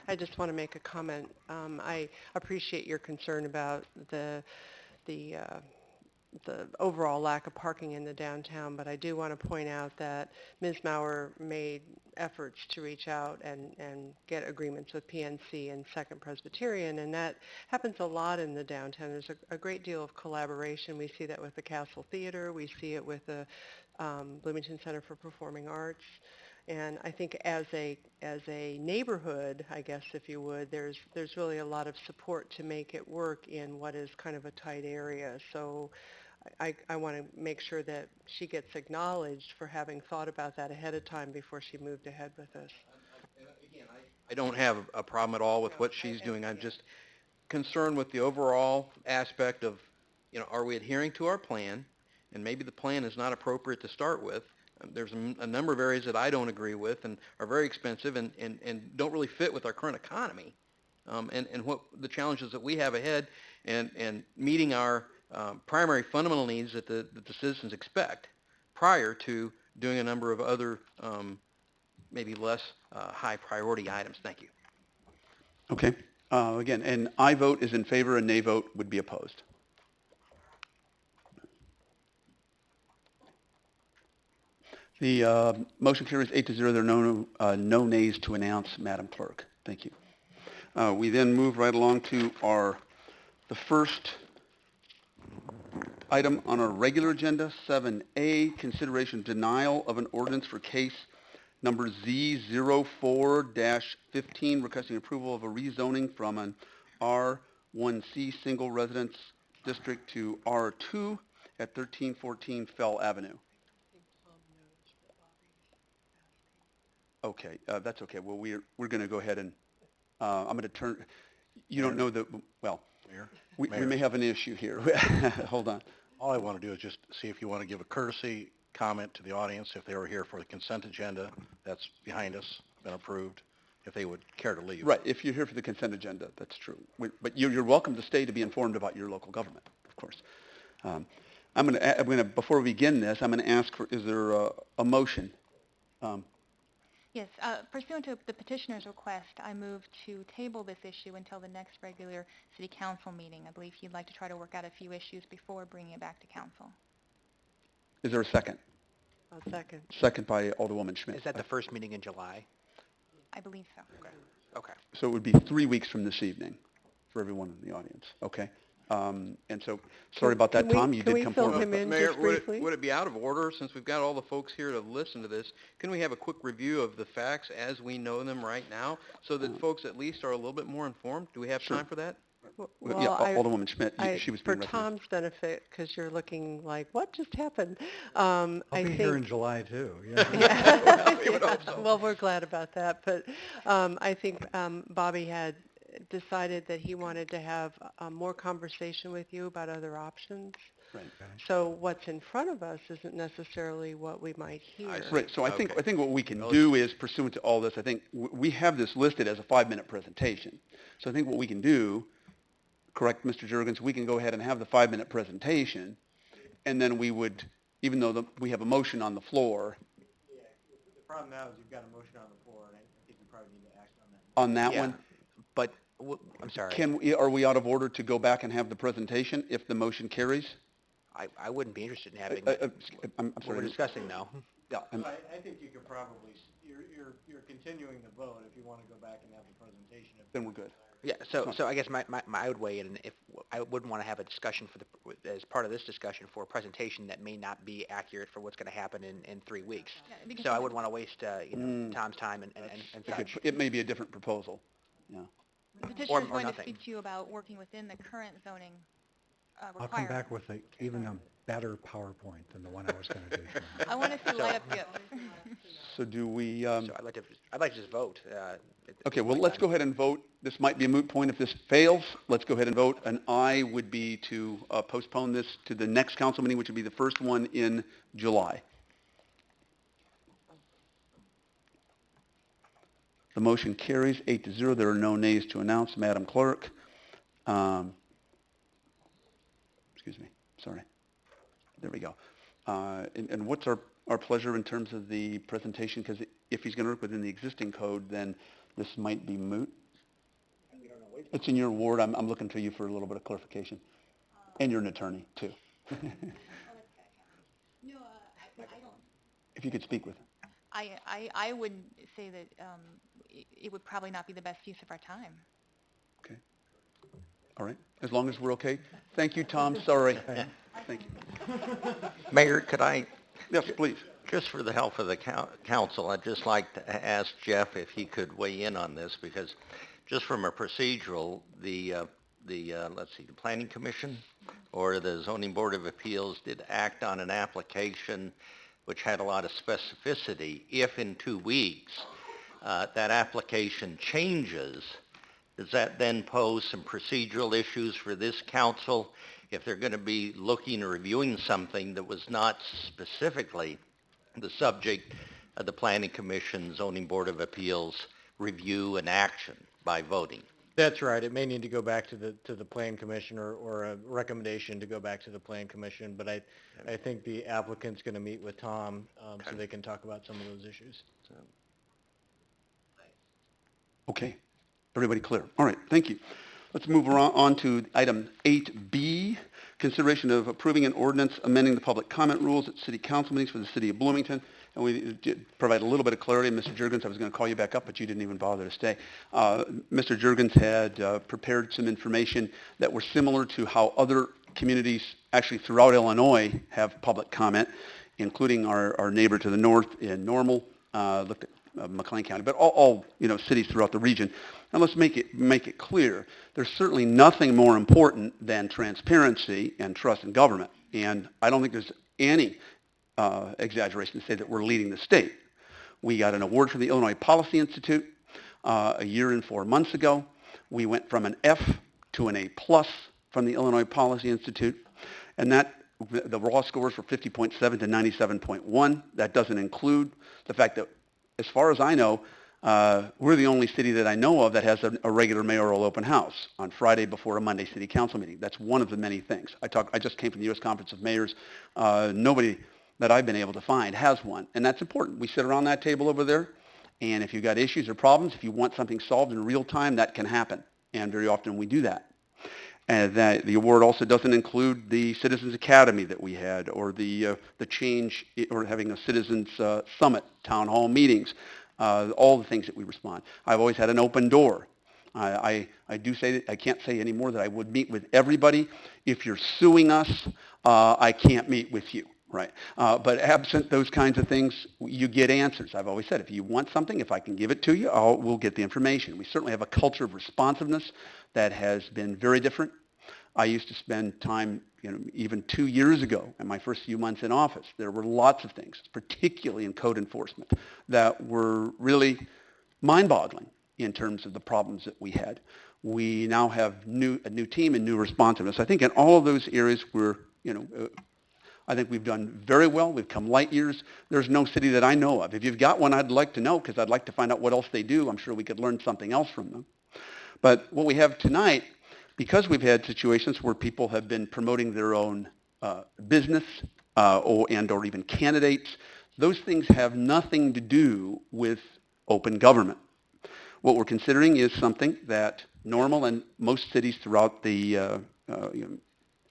I just want to make a comment. I appreciate your concern about the overall lack of parking in the downtown, but I do want to point out that Ms. Maurer made efforts to reach out and get agreements with PNC and Second Presbyterian, and that happens a lot in the downtown. There's a great deal of collaboration. We see that with the Castle Theater. We see it with the Bloomington Center for Performing Arts. And I think as a neighborhood, I guess if you would, there's really a lot of support to make it work in what is kind of a tight area. So I want to make sure that she gets acknowledged for having thought about that ahead of time before she moved ahead with this. Again, I don't have a problem at all with what she's doing. I'm just concerned with the overall aspect of, are we adhering to our plan? And maybe the plan is not appropriate to start with. There's a number of areas that I don't agree with and are very expensive and don't really fit with our current economy, and what the challenges that we have ahead and meeting our primary fundamental needs that the citizens expect prior to doing a number of other maybe less high priority items. Thank you. Okay. Again, an I vote is in favor, a nay vote would be opposed. The motion carries 8-0. There are no nays to announce, Madam Clerk. Thank you. We then move right along to the first item on our regular agenda, 7A, consideration denial of an ordinance for case number Z04-15, requesting approval of a rezoning from an R1C single residence district to R2 at 1314 Fell Avenue. Okay, that's okay. Well, we're going to go ahead and I'm going to turn. You don't know that. Well, we may have an issue here. Hold on. All I want to do is just see if you want to give a courtesy comment to the audience if they were here for the consent agenda that's behind us, been approved, if they would care to leave. Right. If you're here for the consent agenda, that's true. But you're welcome to stay to be informed about your local government, of course. I'm going to before we begin this, I'm going to ask for, is there a motion? Yes, pursuant to the petitioner's request, I move to table this issue until the next regular city council meeting. I believe he'd like to try to work out a few issues before bringing it back to council. Is there a second? A second. Second by Alderwoman Schmidt. Is that the first meeting in July? I believe so. Okay. So it would be 3 weeks from this evening for everyone in the audience. Okay. And so, sorry about that, Tom. You did come forward. Mayor, would it be out of order, since we've got all the folks here to listen to this, can we have a quick review of the facts as we know them right now, so that folks at least are a little bit more informed? Do we have time for that? Well, yeah, Alderwoman Schmidt, she was for being recommended. Tom's benefit, because you're looking like, what just happened? I'll be here in July, too. Well, we're glad about that. But I think Bobby had decided that he wanted to have more conversation with you about other options. Right. So what's in front of us isn't necessarily what we might hear. Right. So I think what we can do is, pursuant to all this, I think we have this listed as a 5-minute presentation. So I think what we can do, correct, Mr. Juergens, we can go ahead and have the 5-minute presentation, and then we would, even though we have a motion on the floor. Yeah, the problem now is you've got a motion on the floor, and I think you probably need to act on that. On that one? But, I'm sorry. Are we out of order to go back and have the presentation if the motion carries? I wouldn't be interested in having I'm what sorry. we're discussing now. Yeah. I think you could probably, you're continuing the vote if you want to go back and have the presentation. Then we're good. Yeah, so I guess I would weigh in, if I wouldn't want to have a discussion as part of this discussion for a presentation that may not be accurate for what's going to happen in 3 weeks. Yeah, so I wouldn't want to waste Tom's time and such. It may be a different proposal. Yeah. The petitioner is going to nothing. speak to you about working within the current zoning I'll come back with even a better PowerPoint than the one I was going to do. I want to see light up gifts. So do we? So I'd like to just vote. Okay, well, let's go ahead and vote. This might be a moot point if this fails. Let's go ahead and vote. An aye would be to postpone this to the next council meeting, which would be the first one in July. The motion carries 8-0. There are no nays to announce, Madam Clerk. Excuse me. Sorry. There we go. And what's our pleasure in terms of the presentation? Because if he's going to work within the existing code, then this might be moot. It's in your ward. I'm looking to you for a little bit of clarification. And you're an attorney, too. No, I don't. If you could speak with. I would say that it would probably not be the best use of our time. Okay. All right. As long as we're okay. Thank you, Tom. Sorry. Thank you. Mayor, could I Yes, please. Just for the health of the council, I'd just like to ask Jeff if he could weigh in on this, because just from a procedural, let's see, the Planning Commission or the Zoning Board of Appeals did act on an application which had a lot of specificity. If in 2 weeks that application changes, does that then pose some procedural issues for this council if they're going to be looking or reviewing something that was not specifically the subject of the Planning Commission, Zoning Board of Appeals review and action by voting? That's right. It may need to go back to the Plan Commission or a recommendation to go back to the Plan Commission, but I think the applicant's going to meet with Tom so they can talk about some of those issues. Okay. Everybody clear? All right. Thank you. Let's move on to item 8B, consideration of approving an ordinance amending the public comment rules at city council meetings for the city of Bloomington. And we did provide a little bit of clarity. Mr. Jurgens, I was going to call you back up, but you didn't even bother to stay. Mr. Jurgens had prepared some information that were similar to how other communities actually throughout Illinois have public comment, including our neighbor to the north in Normal, looked at McLean County, but all cities throughout the region. And let's make it clear, there's certainly nothing more important than transparency and trust in government. And I don't think there's any exaggeration to say that we're leading the state. We got an award from the Illinois Policy Institute a year and 4 months ago. We went from an F to an A+ from the Illinois Policy Institute, and the raw scores were 50.7 to 97.1. That doesn't include the fact that, as far as I know, we're the only city that I know of that has a regular mayoral open house on Friday before a Monday city council meeting. That's one of the many things. I just came from the U.S. Conference of Mayors. Nobody that I've been able to find has one, and that's important. We sit around that table over there, and if you've got issues or problems, if you want something solved in real time, that can happen, and very often we do that. And that the award also doesn't include the Citizens Academy that we had, or the change, or having a Citizens Summit, town hall meetings, all the things that we respond. I've always had an open door. I do say that I can't say anymore that I would meet with everybody. If you're suing us, I can't meet with you, right? But absent those kinds of things, you get answers. I've always said, if you want something, if I can give it to you, we'll get the information. We certainly have a culture of responsiveness that has been very different. I used to spend time, even 2 years ago in my first few months in office, there were lots of things, particularly in code enforcement, that were really mind-boggling in terms of the problems that we had. We now have a new team and new responsiveness. I think in all of those areas I think we've done very well. We've come light years. There's no city that I know of. If you've got one, I'd like to know, because I'd like to find out what else they do. I'm sure we could learn something else from them. But what we have tonight, because we've had situations where people have been promoting their own business or even candidates, those things have nothing to do with open government. What we're considering is something that Normal and most cities throughout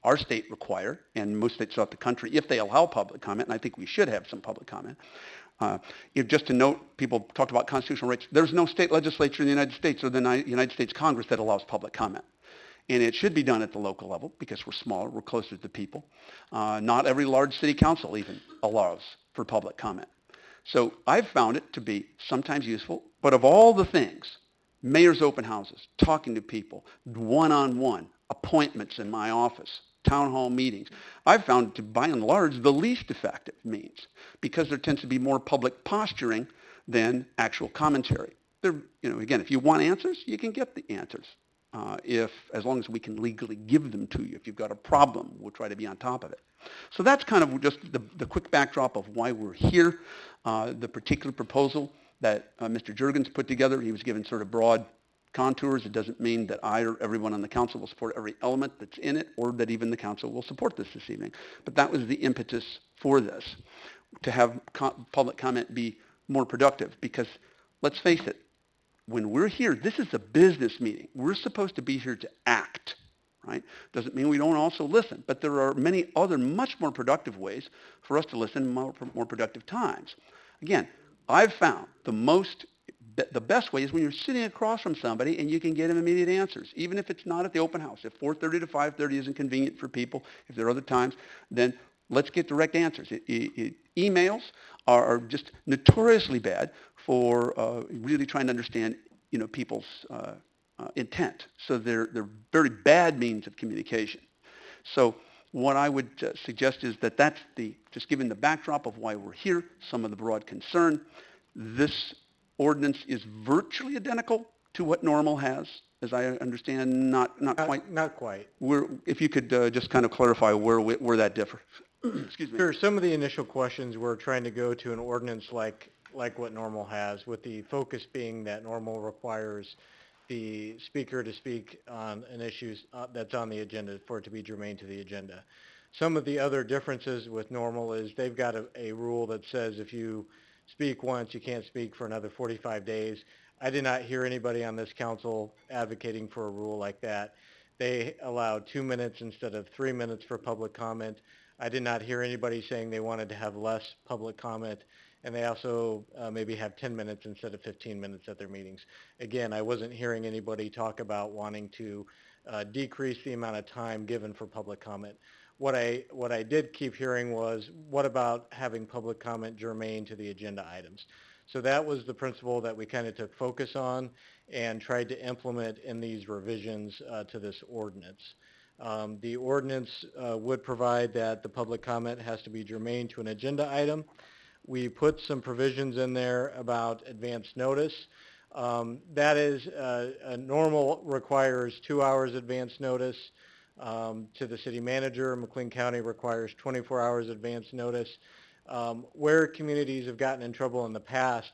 our state require, and most states throughout the country, if they allow public comment, and I think we should have some public comment. Just to note, people talked about constitutional rights. There's no state legislature in the United States or the United States Congress that allows public comment. And it should be done at the local level because we're smaller, we're closer to the people. Not every large city council even allows for public comment. So I've found it to be sometimes useful, but of all the things, mayor's open houses, talking to people, one-on-one, appointments in my office, town hall meetings, I've found to, by and large, the least effective means, because there tends to be more public posturing than actual commentary. Again, if you want answers, you can get the answers. As long as we can legally give them to you. If you've got a problem, we'll try to be on top of it. So that's kind of just the quick backdrop of why we're here. The particular proposal that Mr. Jurgens put together, he was given sort of broad contours. It doesn't mean that I or everyone on the council will support every element that's in it, or that even the council will support this evening. But that was the impetus for this, to have public comment be more productive. Because let's face it, when we're here, this is a business meeting. We're supposed to be here to act, right? Doesn't mean we don't also listen, but there are many other much more productive ways for us to listen, more productive times. Again, I've found the best way is when you're sitting across from somebody and you can get them immediate answers, even if it's not at the open house. If 4:30 to 5:30 isn't convenient for people, if there are other times, then Let's get direct answers. Emails are just notoriously bad for really trying to understand, people's intent. So they're very bad means of communication. So what I would suggest is that just given the backdrop of why we're here, some of the broad concern, this ordinance is virtually identical to what normal has, as I understand, not quite. Not quite. If you could just kind of clarify where that differs. Excuse me. Sure. Some of the initial questions were trying to go to an ordinance like what normal has, with the focus being that normal requires the speaker to speak on an issue that's on the agenda for it to be germane to the agenda. Some of the other differences with normal is they've got a rule that says if you speak once, you can't speak for another 45 days. I did not hear anybody on this council advocating for a rule like that. They allowed 2 minutes instead of 3 minutes for public comment. I did not hear anybody saying they wanted to have less public comment, and they also maybe have 10 minutes instead of 15 minutes at their meetings. Again, I wasn't hearing anybody talk about wanting to decrease the amount of time given for public comment. What I did keep hearing was, what about having public comment germane to the agenda items? So that was the principle that we kind of took focus on and tried to implement in these revisions to this ordinance. The ordinance would provide that the public comment has to be germane to an agenda item. We put some provisions in there about advance notice. That is, normal requires 2 hours advance notice to the city manager. McLean County requires 24 hours advance notice. Where communities have gotten in trouble in the past,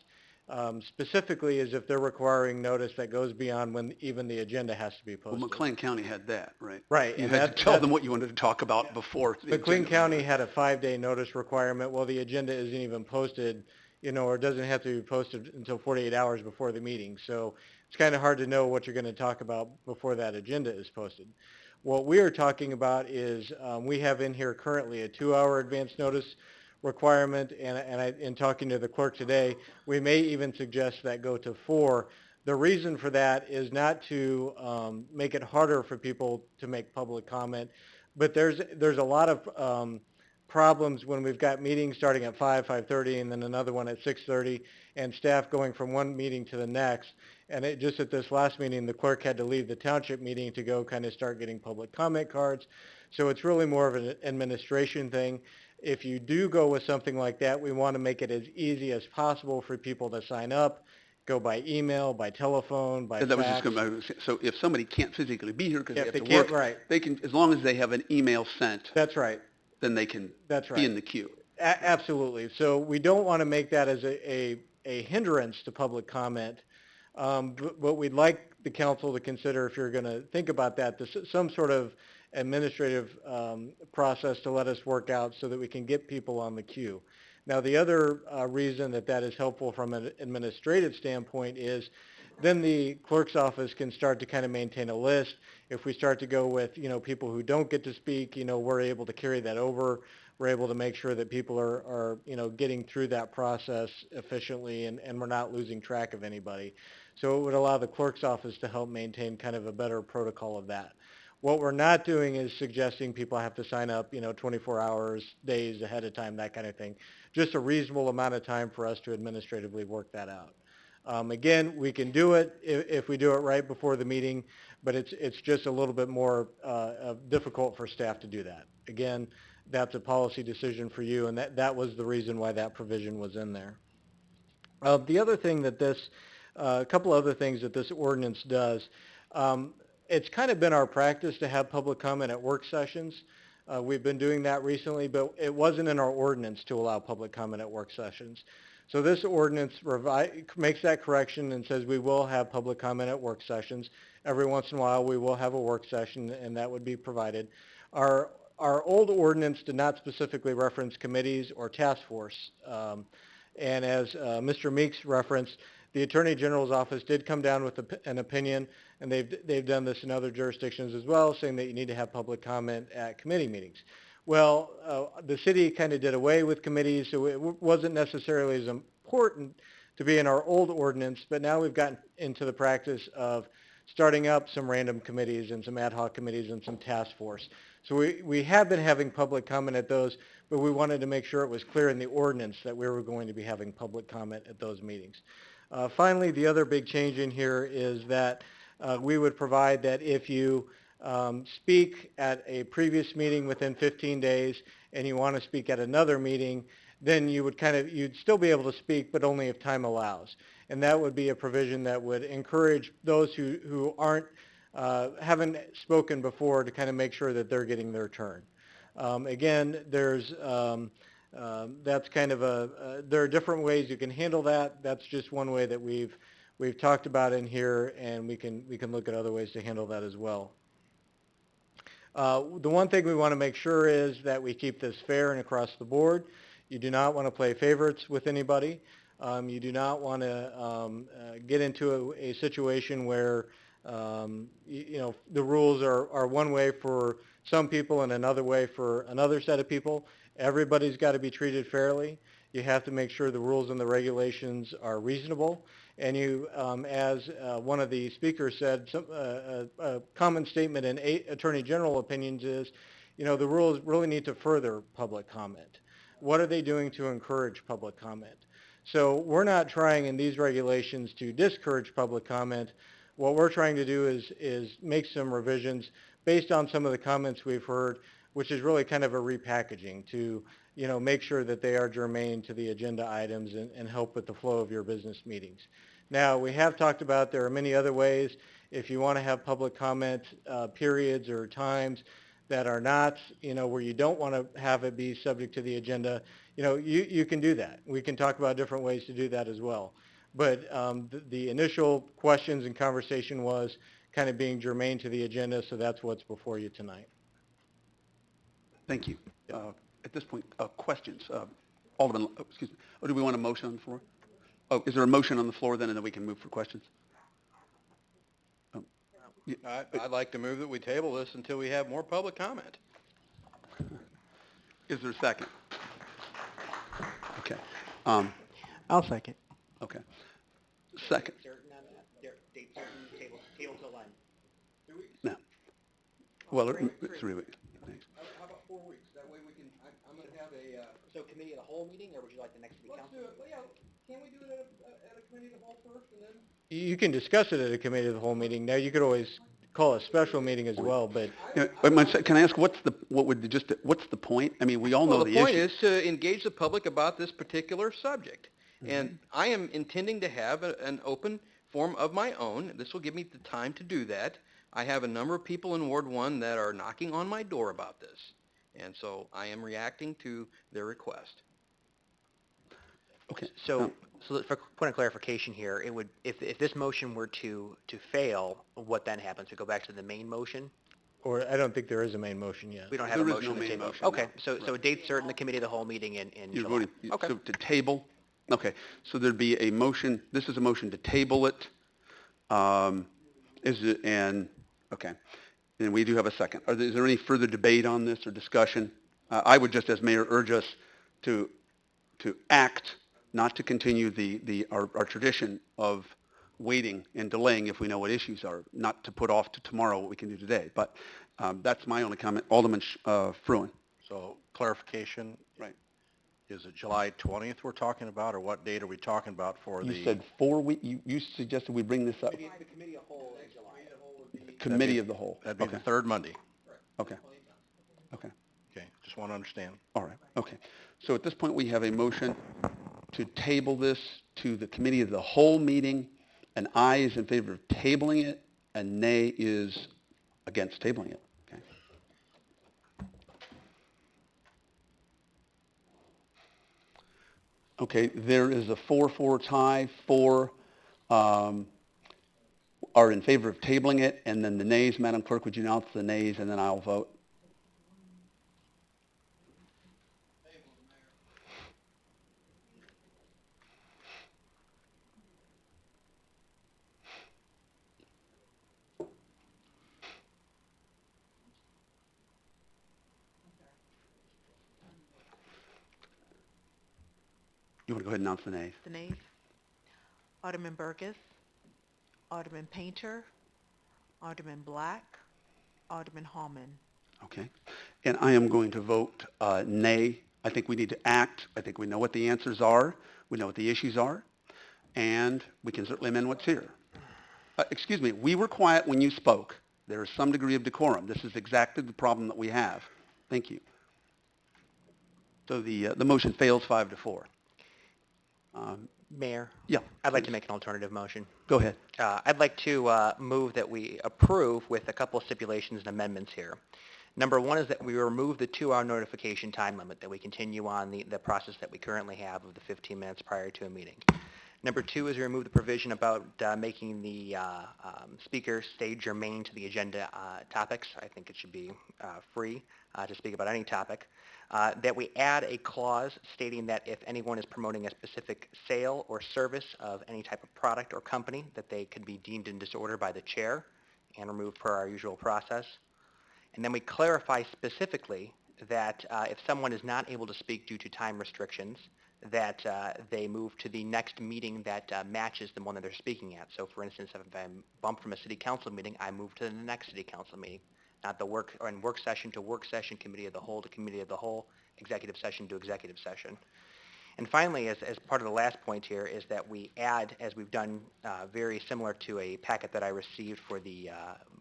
specifically, is if they're requiring notice that goes beyond when even the agenda has to be posted. Well, McLean County had that, right? Right. You and had to tell them what you wanted to talk about before. McLean County had a 5-day notice requirement. Well, the agenda isn't even posted, or doesn't have to be posted until 48 hours before the meeting. So it's kind of hard to know what you're going to talk about before that agenda is posted. What we are talking about is we have in here currently a 2-hour advance notice requirement, and in talking to the clerk today, we may even suggest that go to 4. The reason for that is not to make it harder for people to make public comment, but there's a lot of problems when we've got meetings starting at 5:30, and then another one at 6:30, and staff going from one meeting to the next. And just at this last meeting, the clerk had to leave the township meeting to go kind of start getting public comment cards. So it's really more of an administration thing. If you do go with something like that, we want to make it as easy as possible for people to sign up, go by email, by telephone, by That was fax. so if somebody can't physically be here because they have If to they work, can't, right. they can, as long as they have an email sent, That's right. then they can That's right. be in the queue. Absolutely. So we don't want to make that as a hindrance to public comment, but we'd like the council to consider, if you're going to think about that, some sort of administrative process to let us work out so that we can get people on the queue. Now, the other reason that is helpful from an administrative standpoint is then the clerk's office can start to kind of maintain a list. If we start to go with, people who don't get to speak, we're able to carry that over. We're able to make sure that people are getting through that process efficiently, and we're not losing track of anybody. So it would allow the clerk's office to help maintain kind of a better protocol of that. What we're not doing is suggesting people have to sign up, 24 hours, days ahead of time, that kind of thing. Just a reasonable amount of time for us to administratively work that out. Again, we can do it if we do it right before the meeting, but it's just a little bit more difficult for staff to do that. Again, that's a policy decision for you, and that was the reason why that provision was in there. The other thing that a couple other things that this ordinance does, it's kind of been our practice to have public comment at work sessions. We've been doing that recently, but it wasn't in our ordinance to allow public comment at work sessions. So this ordinance makes that correction and says we will have public comment at work sessions. Every once in a while we will have a work session, and that would be provided. Our old ordinance did not specifically reference committees or task force. And as Mr. Meeks referenced, the Attorney General's office did come down with an opinion, and they've done this in other jurisdictions as well, saying that you need to have public comment at committee meetings. Well, the city kind of did away with committees, so it wasn't necessarily as important to be in our old ordinance, but now we've gotten into the practice of starting up some random committees and some ad hoc committees and some task force. So we have been having public comment at those, but we wanted to make sure it was clear in the ordinance that we were going to be having public comment at those meetings. Finally, the other big change in here is that we would provide that if you speak at a previous meeting within 15 days and you want to speak at another meeting, then you would you'd still be able to speak, but only if time allows. And that would be a provision that would encourage those who haven't spoken before to kind of make sure that they're getting their turn. Again, that's kind of there are different ways you can handle that. That's just one way that we've talked about in here, and we can look at other ways to handle that as well. The one thing we want to make sure is that we keep this fair and across the board. You do not want to play favorites with anybody. You do not want to get into a situation where the rules are one way for some people and another way for another set of people. Everybody's got to be treated fairly. You have to make sure the rules and the regulations are reasonable. And you, as one of the speakers said, a common statement in Attorney General opinions is, the rules really need to further public comment. What are they doing to encourage public comment? So we're not trying in these regulations to discourage public comment. What we're trying to do is make some revisions based on some of the comments we've heard, which is really kind of a repackaging to make sure that they are germane to the agenda items and help with the flow of your business meetings. Now, we have talked about there are many other ways. If you want to have public comment periods or times that are not, where you don't want to have it be subject to the agenda, you can do that. We can talk about different ways to do that as well. But the initial questions and conversation was kind of being germane to the agenda, so that's what's before you tonight. Thank you. At this point, questions? Alderman, excuse me. Oh, do we want a motion on the floor? Oh, is there a motion on the floor then, and then we can move for questions? I'd like to move that we table this until we have more public comment. Is there a second? Okay. I'll second. Okay. Second. No. Well, 3 weeks. How about 4 weeks? That way we can, I'm going to have a... So committee of the whole meeting, or would you like the next city council? Let's do it. Well, yeah, can we do it at a committee of the whole first and then? You can discuss it at a committee of the whole meeting. Now, you could always call a special meeting as well, but... Can I ask, what's the point? I mean, we all know the issue. Well, the point is to engage the public about this particular subject. Mm-hmm. And I am intending to have an open forum of my own. This will give me the time to do that. I have a number of people in Ward 1 that are knocking on my door about this. And so I am reacting to their request. Okay. So for point of clarification here, it would, if this motion were to fail, what then happens? We go back to the main motion? Or I don't think there is a main motion yet. We don't have a motion on the table. Okay, so a date certain, the committee of the whole meeting in July. Voting. Okay. So to table? Okay. So there'd be a motion, this is a motion to table it. Okay. And we do have a second. Is there any further debate on this or discussion? I would just, as mayor, urge us to act, not to continue our tradition of waiting and delaying if we know what issues are, not to put off to tomorrow what we can do today. But that's my only comment. Alderman Fruin. So clarification. Right. Is it July 20th we're talking about, or what date are we talking about for the... You said 4 weeks. You suggested we bring this up. The committee of the whole in July. Committee of the whole. That'd be the third Monday. Okay. Okay. Okay, just want to understand. All right. Okay. So at this point, we have a motion to table this to the committee of the whole meeting. An aye is in favor of tabling it, and nay is against tabling it. Okay. Okay, there is a 4-4 tie. 4 are in favor of tabling it, and then the nays. Madam Clerk, would you announce the nays, and then I'll vote? You want to go ahead and announce the nays? The nays. Alderman Burgess, Alderman Painter, Alderman Black, Alderman Hallman. Okay. And I am going to vote nay. I think we need to act. I think we know what the answers are. We know what the issues are. And we can certainly amend what's here. Excuse me, we were quiet when you spoke. There is some degree of decorum. This is exactly the problem that we have. Thank you. So the motion fails 5-4. Mayor? Yeah. I'd like to make an alternative motion. Go ahead. I'd like to move that we approve with a couple of stipulations and amendments here. Number one is that we remove the 2-hour notification time limit, that we continue on the process that we currently have of the 15 minutes prior to a meeting. Number two is we remove the provision about making the speaker stay germane to the agenda topics. I think it should be free to speak about any topic. That we add a clause stating that if anyone is promoting a specific sale or service of any type of product or company, that they could be deemed in disorder by the chair and removed per our usual process. And then we clarify specifically that if someone is not able to speak due to time restrictions, that they move to the next meeting that matches the one that they're speaking at. So for instance, if I'm bumped from a city council meeting, I move to the next city council meeting, not the work session to work session, committee of the whole to committee of the whole, executive session to executive session. And finally, as part of the last point here, is that we add, as we've done very similar to a packet that I received for the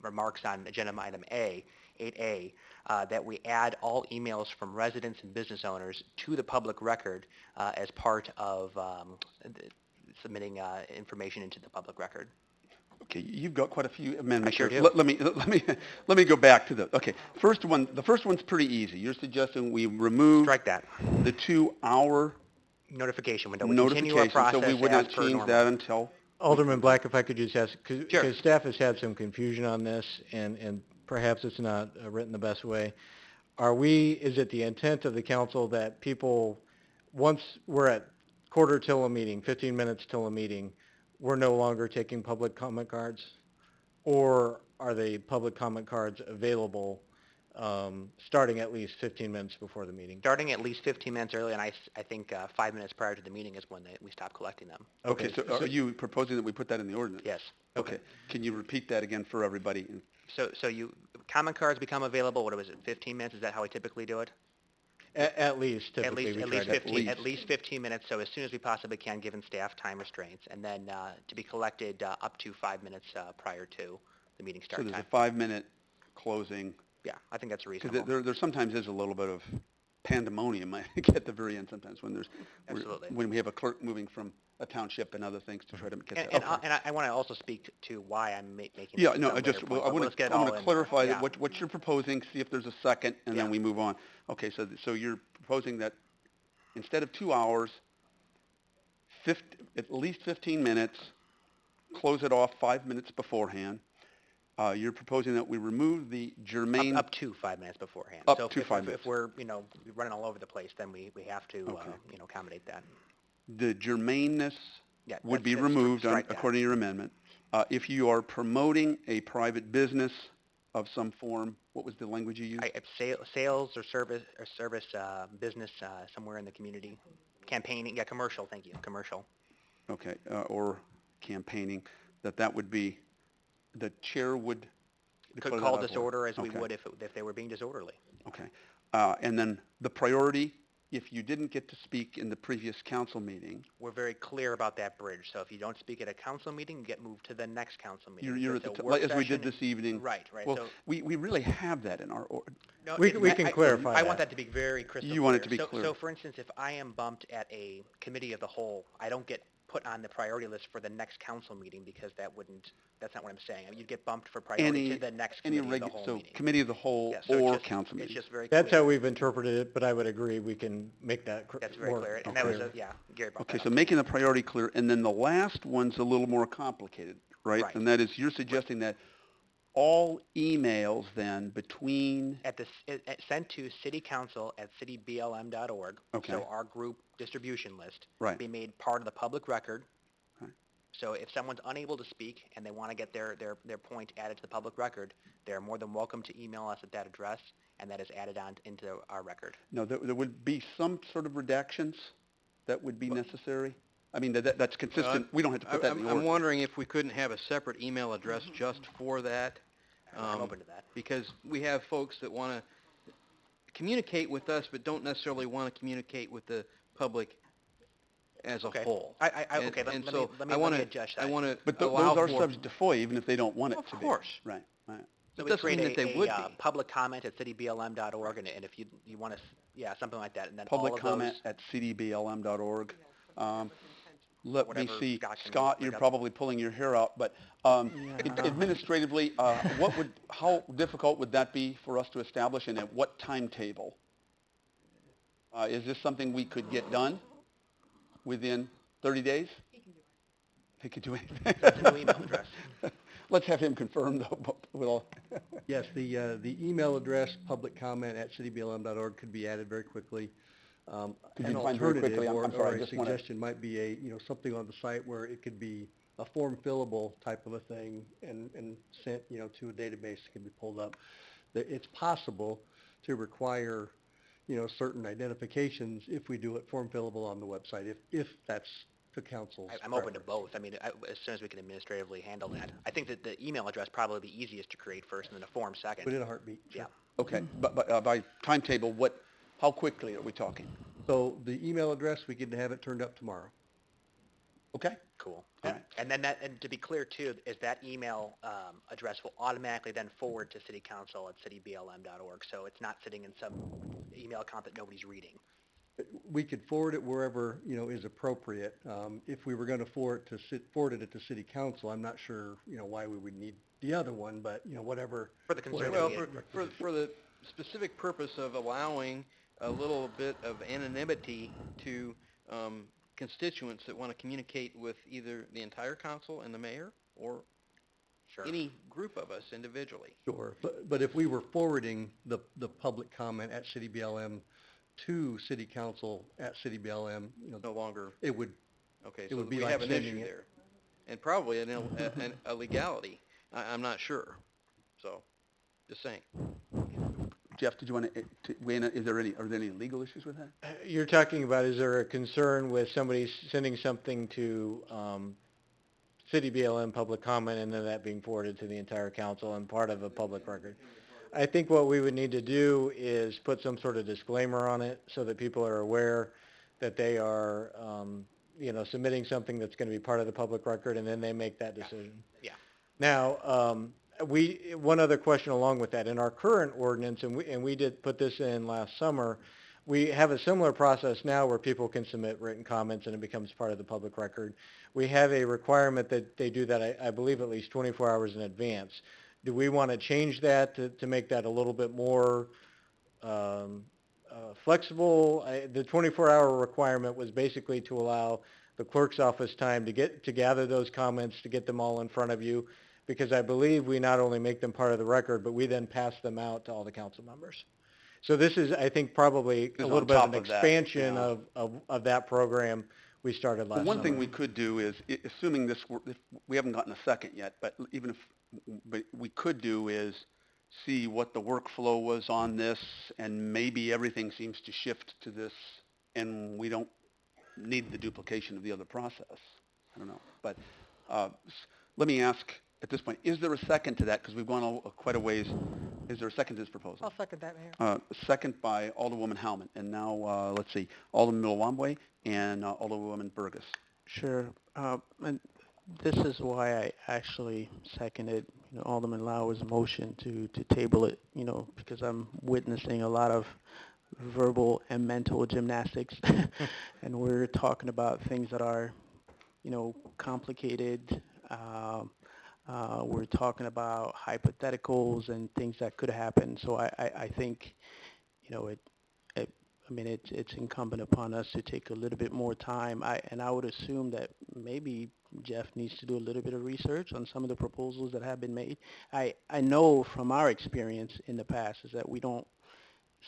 remarks on agenda item 8A, that we add all emails from residents and business owners to the public record as part of submitting information into the public record. Okay, you've got quite a few amendments. I sure here. do. Let me go back to the. Okay, the first one's pretty easy. You're suggesting we remove strike that the 2-hour notification window. We continue our notification, process so we would as not per change normal. that until. Alderman Black, if I could just ask, because Sure. staff has had some confusion on this, and perhaps it's not written the best way. Is it the intent of the council that people, once we're at quarter till a meeting, 15 minutes till a meeting, we're no longer taking public comment cards? Or are the public comment cards available starting at least 15 minutes before the meeting? Starting at least 15 minutes early, and I think 5 minutes prior to the meeting is when we stop collecting them. Okay, so are you proposing that we put that in the ordinance? Yes. Okay. Can you repeat that again for everybody? So comment cards become available, what was it, 15 minutes? Is that how we typically do it? At least, typically, At least 15 minutes, so as soon as we possibly can, given staff time restraints, and then to be collected up to 5 minutes prior to the meeting start So there's time. a 5-minute closing. Yeah, I think that's reasonable. Because there sometimes is a little bit of pandemonium at the very end sometimes when Absolutely. when we have a clerk moving from a township and other things to try to get that. And I want to also speak to why I'm making Yeah, this no, a I just, later well, point, I but want let's to get clarify yeah. what you're proposing, see if there's a second, and then we move on. Okay, so you're proposing that instead of 2 hours, at least 15 minutes, close it off 5 minutes beforehand. You're proposing that we remove the germane... Up to 5 minutes beforehand. Up so to if, 5 if, minutes. If we're, running all over the place, then we have to, accommodate that. The germaneness Yeah, would be that's removed strike that. according to your amendment. If you are promoting a private business of some form, what was the language you used? Sales or service business somewhere in the community. Campaigning, commercial, thank you, commercial. Okay, or campaigning, that would be, the chair would... Could call disorder as we would if they were being disorderly. Okay. And then the priority, if you didn't get to speak in the previous council meeting... We're very clear about that bridge. So if you don't speak at a council meeting, you get moved to the next council meeting. You're so at the as we did this evening. Right. Well, so, we really have that in our... No, we can clarify I want that to be very crystal clear. You want it to be clear. So for instance, if I am bumped at a committee of the whole, I don't get put on the priority list for the next council meeting because that's not what I'm saying. You'd get bumped for priority to the next committee of the whole meeting. So committee of the whole or council meeting. It's just very That's clear. how we've interpreted it, but I would agree we can make that That's very clear. And that was, Gary brought Okay, that so up. making the priority clear, and then the last one's a little more complicated, right? Right. And that is, you're suggesting that all emails then between... Sent to citycouncil@cityblm.org, Okay. so our group distribution list, Right. be made part of the public record. Okay. So if someone's unable to speak and they want to get their point added to the public record, they're more than welcome to email us at that address, and that is added on into our record. No, there would be some sort of redactions that would be necessary? I mean, that's consistent. We don't have to put that in the I'm ordinance. wondering if we couldn't have a separate email address just for that. I'm open to that. Because we have folks that want to communicate with us, but don't necessarily want to communicate with the public as a Okay. whole. Okay, let me adjust that. I want to But allow those are for... subject to FOIA, even if they don't want it Of to be. course. Right, right. So It we doesn't create mean that they would be. public comment at cityblm.org, and if you want to, something like that, and then Public all of comment those, at cdblm.org. Let me whatever see, document Scott, you you're bring up. probably pulling your hair out, but administratively, how difficult would that be for us to establish, and at what timetable? Is this something we could get done within 30 days? He could do anything. That's a new email address. Let's have him confirm, though. Yes, the email address, public comment at cityblm.org, could be added very quickly. Could An you define very quickly? alternative I'm sorry, I or a just wanna- suggestion might be something on the site where it could be a form fillable type of a thing and sent, to a database that can be pulled up. It's possible to require, certain identifications if we do it form fillable on the website, if that's the council's I'm open to preference. both. I mean, as soon as we can administratively handle that. I think that the email address probably the easiest to create first, and then a form second. But in a heartbeat. Sure. Yeah. Okay, but by timetable, how quickly are we talking? So the email address, we could have it turned up tomorrow. Okay? Cool. All right. And then and to be clear too, is that email address will automatically then forward to city council at cityblm.org. So it's not sitting in some email account that nobody's reading. We could forward it wherever, is appropriate. If we were going to forward it to city council, I'm not sure, why we would need the other one, but, whatever. For the concern Well, that we for the specific purpose of allowing a little bit of anonymity to constituents that want to communicate with either the entire council and the mayor or Sure. any group of us individually. Sure, but if we were forwarding the public comment at City BLM to City Council at City BLM, No longer, it would, okay, it so would be we like have an sending issue it. there. And probably a legality. I'm not sure. So, just saying. Jeff, did you want to weigh in? Are there any legal issues with that? You're talking about, is there a concern with somebody sending something to City BLM public comment and then that being forwarded to the entire council and part of a public record? I think what we would need to do is put some sort of disclaimer on it so that people are aware that they are, submitting something that's going to be part of the public record, and then they make that decision. Yeah. Now, one other question along with that. In our current ordinance, and we did put this in last summer, we have a similar process now where people can submit written comments and it becomes part of the public record. We have a requirement that they do that, I believe, at least 24 hours in advance. Do we want to change that to make that a little bit more flexible? The 24-hour requirement was basically to allow the clerk's office time to gather those comments, to get them all in front of you, because I believe we not only make them part of the record, but we then pass them out to all the council members. So this is, I think, probably a little bit of an expansion of that program we started last summer. One thing we could do is, assuming if we haven't gotten a second yet, but we could do is see what the workflow was on this, and maybe everything seems to shift to this, and we don't need the duplication of the other process. I don't know. But let me ask at this point, is there a second to that? Because we've gone quite a ways. Is there a second to this proposal? I'll second that, Mayor. Second by Alderwoman Howman. And now, let's see, Alderman Milwambwe and Alderwoman Burgess. Sure. And this is why I actually seconded Alderman Lauer's motion to table it, because I'm witnessing a lot of verbal and mental gymnastics. And we're talking about things that are, complicated. We're talking about hypotheticals and things that could happen. So I think, it's incumbent upon us to take a little bit more time. I would assume that maybe Jeff needs to do a little bit of research on some of the proposals that have been made. I know from our experience in the past is that we don't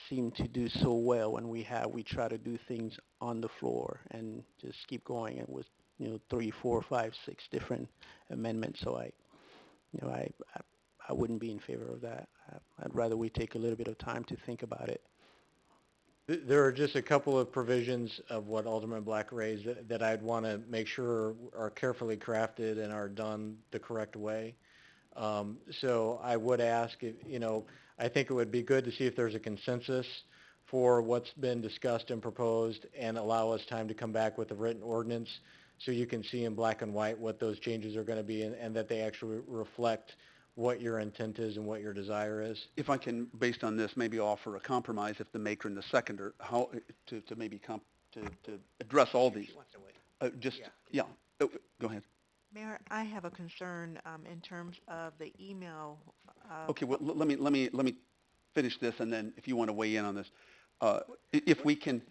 seem to do so well when we try to do things on the floor and just keep going and with 3, 4, 5, 6 different amendments. So I wouldn't be in favor of that. I'd rather we take a little bit of time to think about it. There are just a couple of provisions of what Alderman Black raised that I'd want to make sure are carefully crafted and are done the correct way. So I would ask, if, I think it would be good to see if there's a consensus for what's been discussed and proposed and allow us time to come back with a written ordinance so you can see in black and white what those changes are going to be and that they actually reflect what your intent is and what your desire is. If I can, based on this, maybe offer a compromise if the maker and the seconder, how, to maybe to address all these. Just, yeah, go ahead. Mayor, I have a concern in terms of the email. Okay, well, let me finish this, and then if you want to weigh in on this. If we can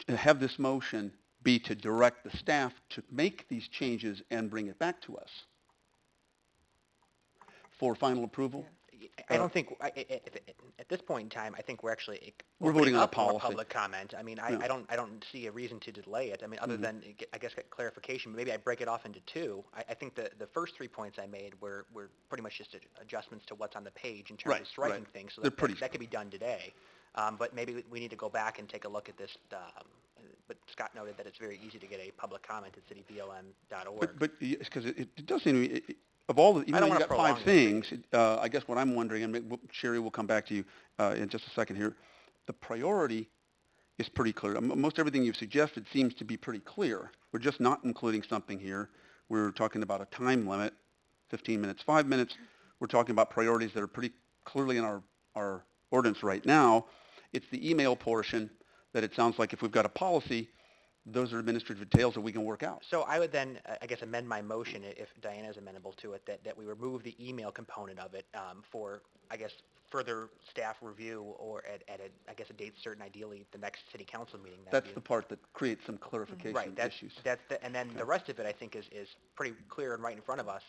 have this motion be to direct the staff to make these changes and bring it back to us for final approval? I don't think, at this point in time, I think we're actually We're voting on a up more policy. public comment. I mean, I don't see a reason to delay it. I mean, other than, I guess, get clarification. Maybe I break it off into two. I think the first 3 points I made were pretty much just adjustments to what's on the page in terms of striking things. So that could be done today. But maybe we need to go back and take a look at this. But Scott noted that it's very easy to get a public comment at cityblm.org. But because it does seem to me, of all the, even though you got 5 things, I guess what I'm wondering, and Sherry will come back to you in just a second here, the priority is pretty clear. Most everything you've suggested seems to be pretty clear. We're just not including something here. We're talking about a time limit, 15 minutes, 5 minutes. We're talking about priorities that are pretty clearly in our ordinance right now. It's the email portion that it sounds like if we've got a policy, those are administrative details that we can work out. So I would then, I guess, amend my motion, if Diana is amenable to it, that we remove the email component of it for, I guess, further staff review or at a date certain, ideally the next city council meeting. That's the part that creates some clarification issues. And then the rest of it, I think, is pretty clear and right in front of us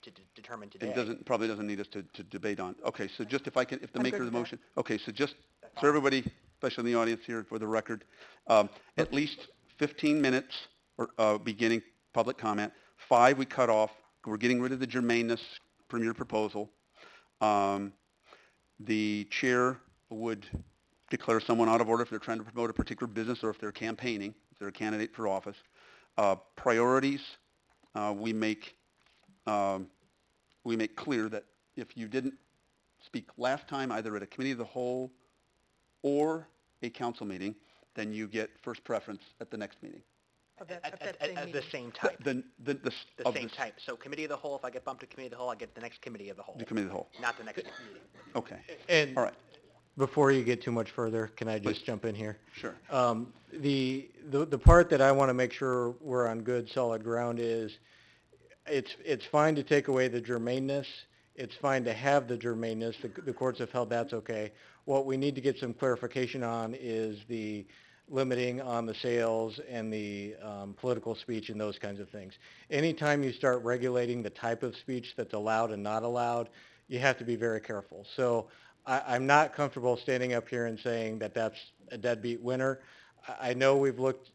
to determine today. It probably doesn't need us to debate on. Okay, so just if the maker of the motion, okay, so just so everybody, especially in the audience here for the record, at least 15 minutes or beginning public comment. 5 we cut off. We're getting rid of the germaneness from your proposal. The chair would declare someone out of order if they're trying to promote a particular business or if they're campaigning, if they're a candidate for office. Priorities, we make clear that if you didn't speak last time, either at a committee of the whole or a council meeting, then you get first preference at the next meeting. At the same type. The same type. So committee of the whole, if I get bumped to committee of the whole, I get the next committee of the whole. The committee of the whole. Not the next meeting. Okay. And all right. Before you get too much further, can I just jump in here? Sure. The part that I want to make sure we're on good, solid ground is it's fine to take away the germaneness. It's fine to have the germaneness. The courts have held that's okay. What we need to get some clarification on is the limiting on the sales and the political speech and those kinds of things. Anytime you start regulating the type of speech that's allowed and not allowed, you have to be very careful. So I'm not comfortable standing up here and saying that that's a deadbeat winner. I know we've looked,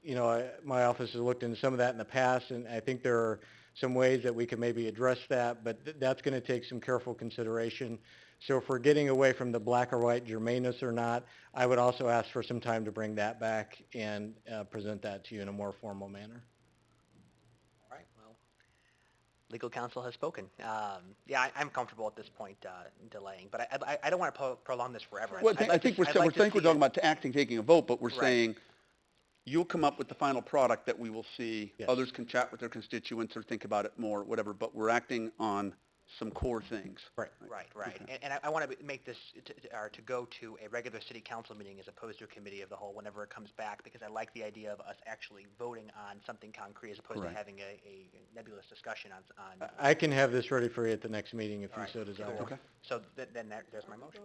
my office has looked into some of that in the past, and I think there are some ways that we can maybe address that, but that's going to take some careful consideration. So if we're getting away from the black or white germaneness or not, I would also ask for some time to bring that back and present that to you in a more formal manner. All right, well, legal counsel has spoken. Yeah, I'm comfortable at this point delaying, but I don't want to prolong this forever. Well, I think we're talking about taking a vote, but we're saying you'll come up with the final product that we will see. Yes. Others can chat with their constituents or think about it more, whatever, but we're acting on some core things. Right. Okay. And I want to make this to go to a regular city council meeting as opposed to a committee of the whole whenever it comes back, because I like the idea of us actually voting on something concrete as opposed to having a nebulous discussion on. I can have this ready for you at the next meeting if you so desire. Cool. Okay. So then there's my motion.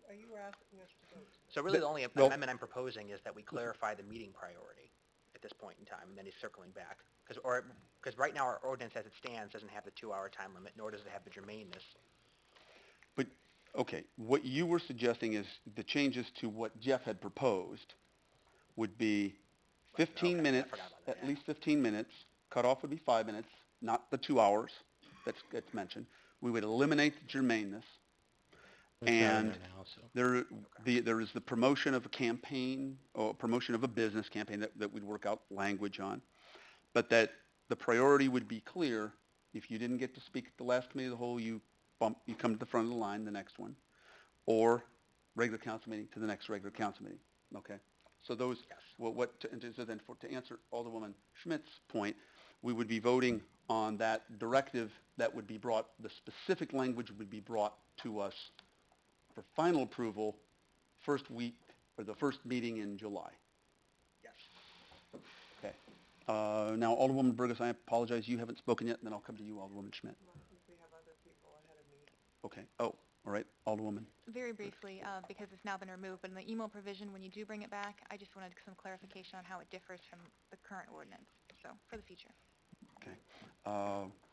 Are you asking us to vote? So really the only amendment I'm proposing is that we clarify the meeting priority at this point in time, and then he's circling back. Because right now our ordinance as it stands doesn't have the 2-hour time limit, nor does it have the germaneness. But, okay, what you were suggesting is the changes to what Jeff had proposed would be 15 minutes, at least 15 minutes. Cutoff would be 5 minutes, not the 2 hours that's mentioned. We would eliminate the germaneness. And there is the promotion of a campaign or promotion of a business campaign that we'd work out language on, but that the priority would be clear If you didn't get to speak at the last committee of the whole, you come to the front of the line, the next one, or regular council meeting to the next regular council meeting. Okay? So those, to answer Alderwoman Schmidt's point, we would be voting on that directive that would be brought, the specific language would be brought to us for final approval first week, or the first meeting in July. Yes. Okay. Now, Alderwoman Burgess, I apologize, you haven't spoken yet, and then I'll come to you, Alderwoman Schmidt. We have other people ahead of me. Okay. Oh, all right, Alderwoman. Very briefly, because it's now been removed, but in the email provision, when you do bring it back, I just wanted some clarification on how it differs from the current ordinance, so for the future. Okay.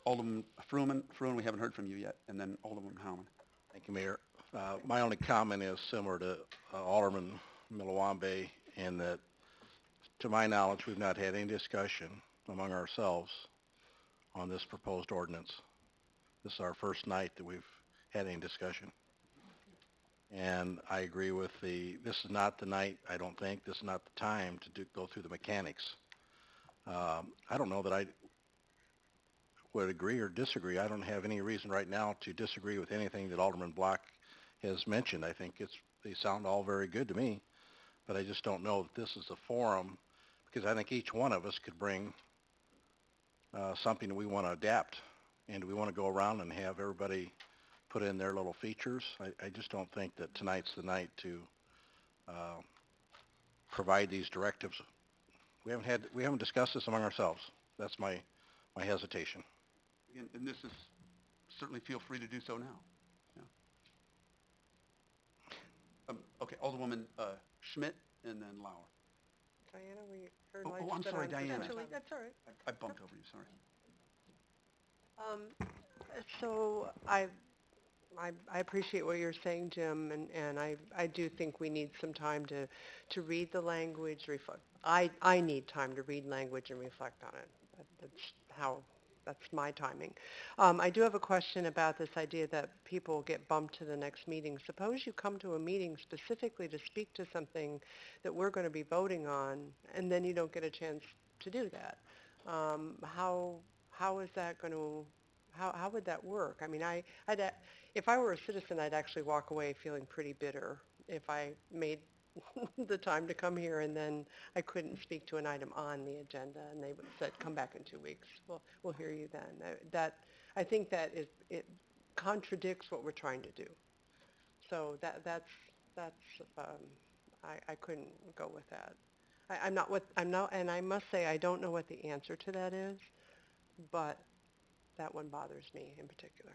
Alderman Fruin, we haven't heard from you yet, and then Alderman Howman. Thank you, Mayor. My only comment is similar to Alderman Milawambe in that, to my knowledge, we've not had any discussion among ourselves on this proposed ordinance. This is our first night that we've had any discussion. And I agree with this is not the night, I don't think, this is not the time to go through the mechanics. I don't know that I would agree or disagree. I don't have any reason right now to disagree with anything that Alderman Black has mentioned. I think they sound all very good to me, but I just don't know that this is the forum, because I think each one of us could bring something that we want to adapt, and we want to go around and have everybody put in their little features. I just don't think that tonight's the night to provide these directives. We haven't discussed this among ourselves. That's my hesitation. And this is, certainly feel free to do so now. Yeah. Okay, Alderwoman Schmidt, and then Lauer. Diana, her Oh, light's I'm been sorry, on Diana. potentially. That's all right. I bumped over you, sorry. So I appreciate what you're saying, Jim, and I do think we need some time to read the language, reflect. I need time to read language and reflect on it. That's my timing. I do have a question about this idea that people get bumped to the next meeting. Suppose you come to a meeting specifically to speak to something that we're going to be voting on, and then you don't get a chance to do that. How is that going to, how would that work? I mean, if I were a citizen, I'd actually walk away feeling pretty bitter if I made the time to come here and then I couldn't speak to an item on the agenda and they would said, come back in 2 weeks. We'll hear you then. I think that it contradicts what we're trying to do. So I couldn't go with that. And I must say, I don't know what the answer to that is, but that one bothers me in particular.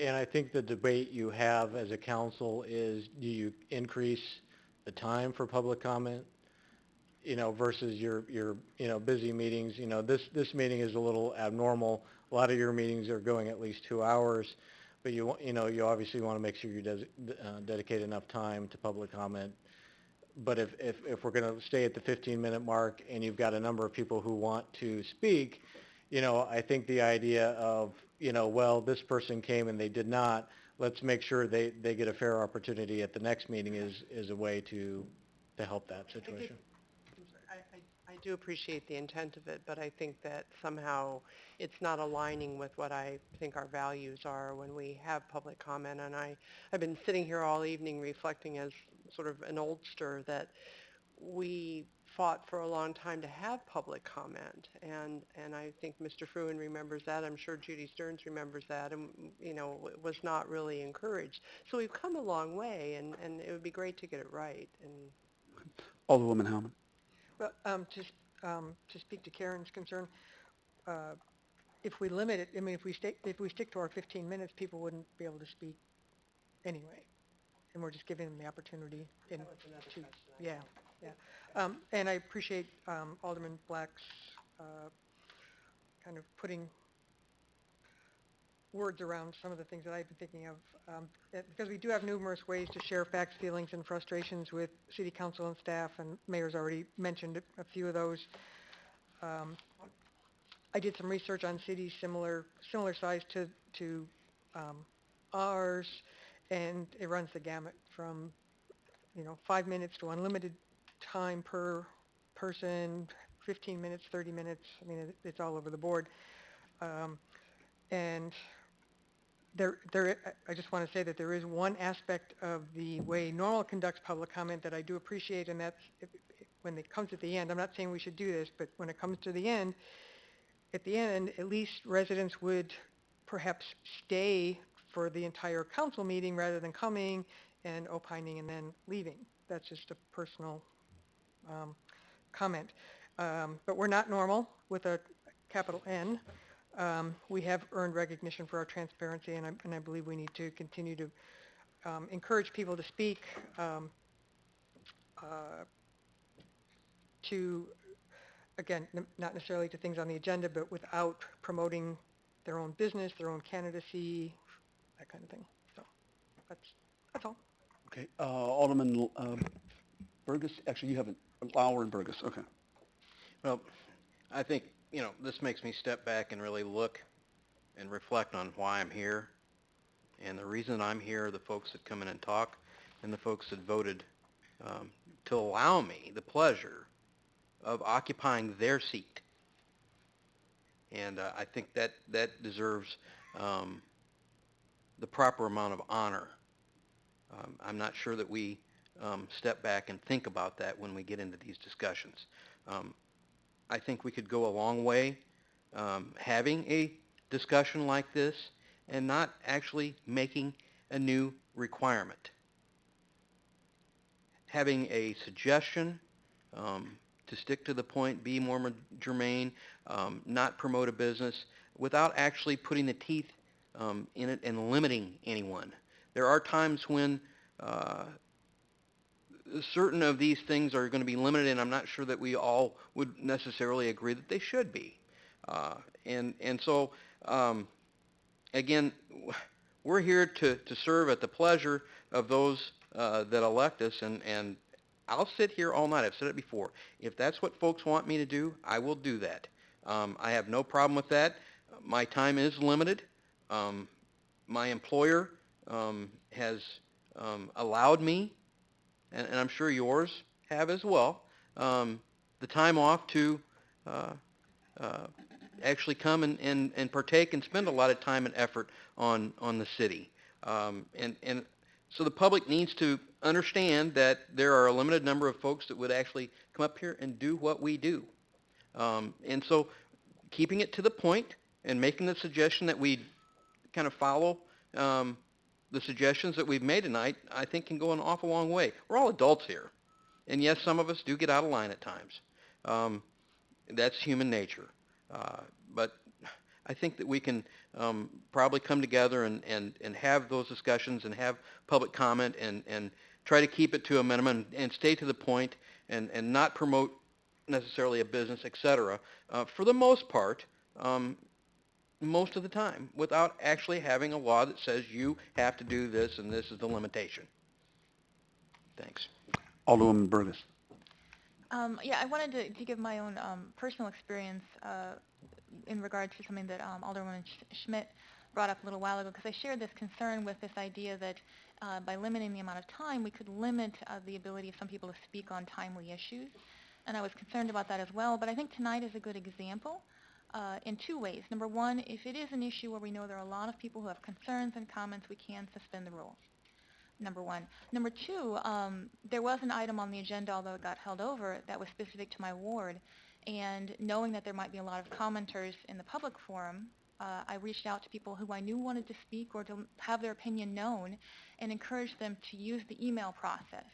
And I think the debate you have as a council is, do you increase the time for public comment, versus your busy meetings? This meeting is a little abnormal. A lot of your meetings are going at least 2 hours, but you obviously want to make sure you dedicate enough time to public comment. But if we're going to stay at the 15-minute mark and you've got a number of people who want to speak, I think the idea of, well, this person came and they did not, let's make sure they get a fair opportunity at the next meeting is a way to help that situation. I do appreciate the intent of it, but I think that somehow it's not aligning with what I think our values are when we have public comment. And I've been sitting here all evening reflecting as sort of an oldster that we fought for a long time to have public comment, and I think Mr. Fruin remembers that. I'm sure Judy Stearns remembers that, and it was not really encouraged. So we've come a long way, and it would be great to get it right. And Alderwoman Howman. Well, to speak to Karen's concern, if we limit it, I mean, if we stick to our 15 minutes, people wouldn't be able to speak anyway, and we're just giving them the opportunity. Yeah. And I appreciate Alderman Black's kind of putting words around some of the things that I've been thinking of, because we do have numerous ways to share facts, feelings, and frustrations with City Council and staff, and Mayor's already mentioned a few of those. I did some research on cities similar size to ours, and it runs the gamut from 5 minutes to unlimited time per person, 15 minutes, 30 minutes. I mean, it's all over the board. And I just want to say that there is one aspect of the way Normal conducts public comment that I do appreciate, and that's when it comes at the end. I'm not saying we should do this, but when it comes to the end, at the end, at least residents would perhaps stay for the entire council meeting rather than coming and opining and then leaving. That's just a personal comment. But we're not Normal with a capital N. We have earned recognition for our transparency, and I believe we need to continue to encourage people to speak, to, again, not necessarily to things on the agenda, but without promoting their own business, their own candidacy, that kind of thing. So that's all. Okay, Alderman Burgess, actually you haven't, Lauer and Burgess, okay. Well, I think, this makes me step back and really look and reflect on why I'm here. And the reason I'm here are the folks that come in and talk and the folks that voted to allow me the pleasure of occupying their seat. And I think that deserves the proper amount of honor. I'm not sure that we step back and think about that when we get into these discussions. I think we could go a long way having a discussion like this and not actually making a new requirement. Having a suggestion to stick to the point, be more germane, not promote a business without actually putting the teeth in it and limiting anyone. There are times when certain of these things are going to be limited, and I'm not sure that we all would necessarily agree that they should be. And so, again, we're here to serve at the pleasure of those that elect us, and I'll sit here all night. I've said it before. If that's what folks want me to do, I will do that. I have no problem with that. My time is limited. My employer has allowed me, and I'm sure yours have as well, the time off to actually come and partake and spend a lot of time and effort on the city. And so the public needs to understand that there are a limited number of folks that would actually come up here and do what we do. And so keeping it to the point and making the suggestion that we kind of follow the suggestions that we've made tonight, I think can go an awful long way. We're all adults here. And yes, some of us do get out of line at times. That's human nature. But I think that we can probably come together and have those discussions and have public comment and try to keep it to a minimum and stay to the point and not promote necessarily a business, et cetera, for the most part, most of the time, without actually having a law that says you have to do this and this is the limitation. Thanks. Alderman Burgess. Yeah, I wanted to give my own personal experience in regards to something that Alderwoman Schmidt brought up a little while ago, because I shared this concern with this idea that by limiting the amount of time, we could limit the ability of some people to speak on timely issues. And I was concerned about that as well, but I think tonight is a good example in two ways. Number one, if it is an issue where we know there are a lot of people who have concerns and comments, we can suspend the rules. Number one. Number two, there was an item on the agenda, although it got held over, that was specific to my ward. And knowing that there might be a lot of commenters in the public forum, I reached out to people who I knew wanted to speak or to have their opinion known and encouraged them to use the email process,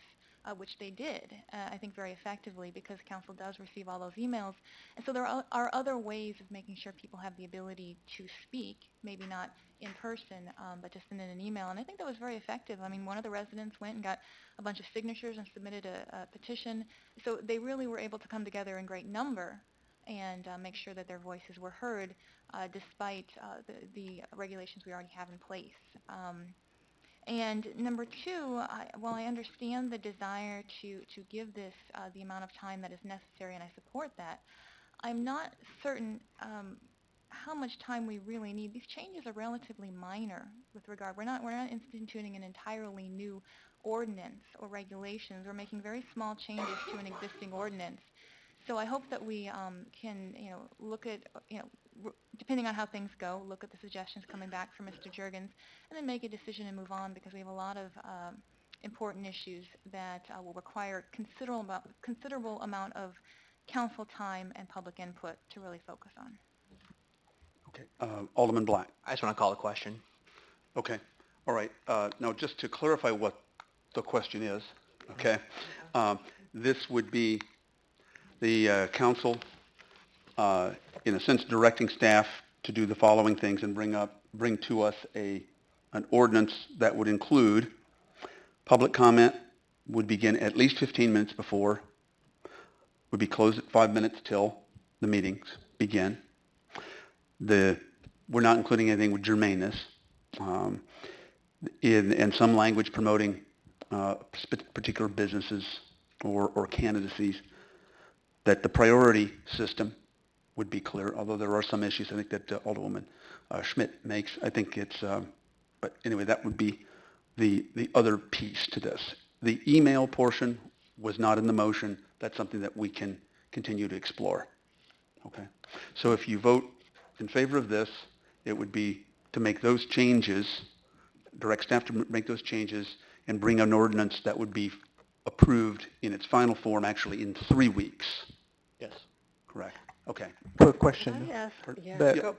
which they did, I think very effectively, because council does receive all those emails. And so there are other ways of making sure people have the ability to speak, maybe not in person, but to send in an email. And I think that was very effective. I mean, one of the residents went and got a bunch of signatures and submitted a petition. So they really were able to come together in great number and make sure that their voices were heard, despite the regulations we already have in place. And number two, while I understand the desire to give this the amount of time that is necessary, and I support that, I'm not certain how much time we really need. These changes are relatively minor with regard. We're not instituting an entirely new ordinance or regulations. We're making very small changes to an existing ordinance. So I hope that we can, look at, depending on how things go, look at the suggestions coming back from Mr. Jurgens, and then make a decision and move on, because we have a lot of important issues that will require considerable amount of council time and public input to really focus on. Okay. Alderman Black. I just want to call the question. Okay. All right. Now, just to clarify what the question is, okay, this would be the council, in a sense, directing staff to do the following things and bring to us an ordinance that would include public comment would begin at least 15 minutes before, would be closed at 5 minutes till the meetings begin. We're not including anything with germaneness, in some language promoting particular businesses or candidacies, that the priority system would be clear, although there are some issues I think that Alderwoman Schmidt makes. I think it's, but anyway, that would be the other piece to this. The email portion was not in the motion. That's something that we can continue to explore. Okay. So if you vote in favor of this, it would be to make those changes, direct staff to make those changes, and bring an ordinance that would be approved in its final form actually in 3 weeks. Yes. Correct. Okay. Quick question.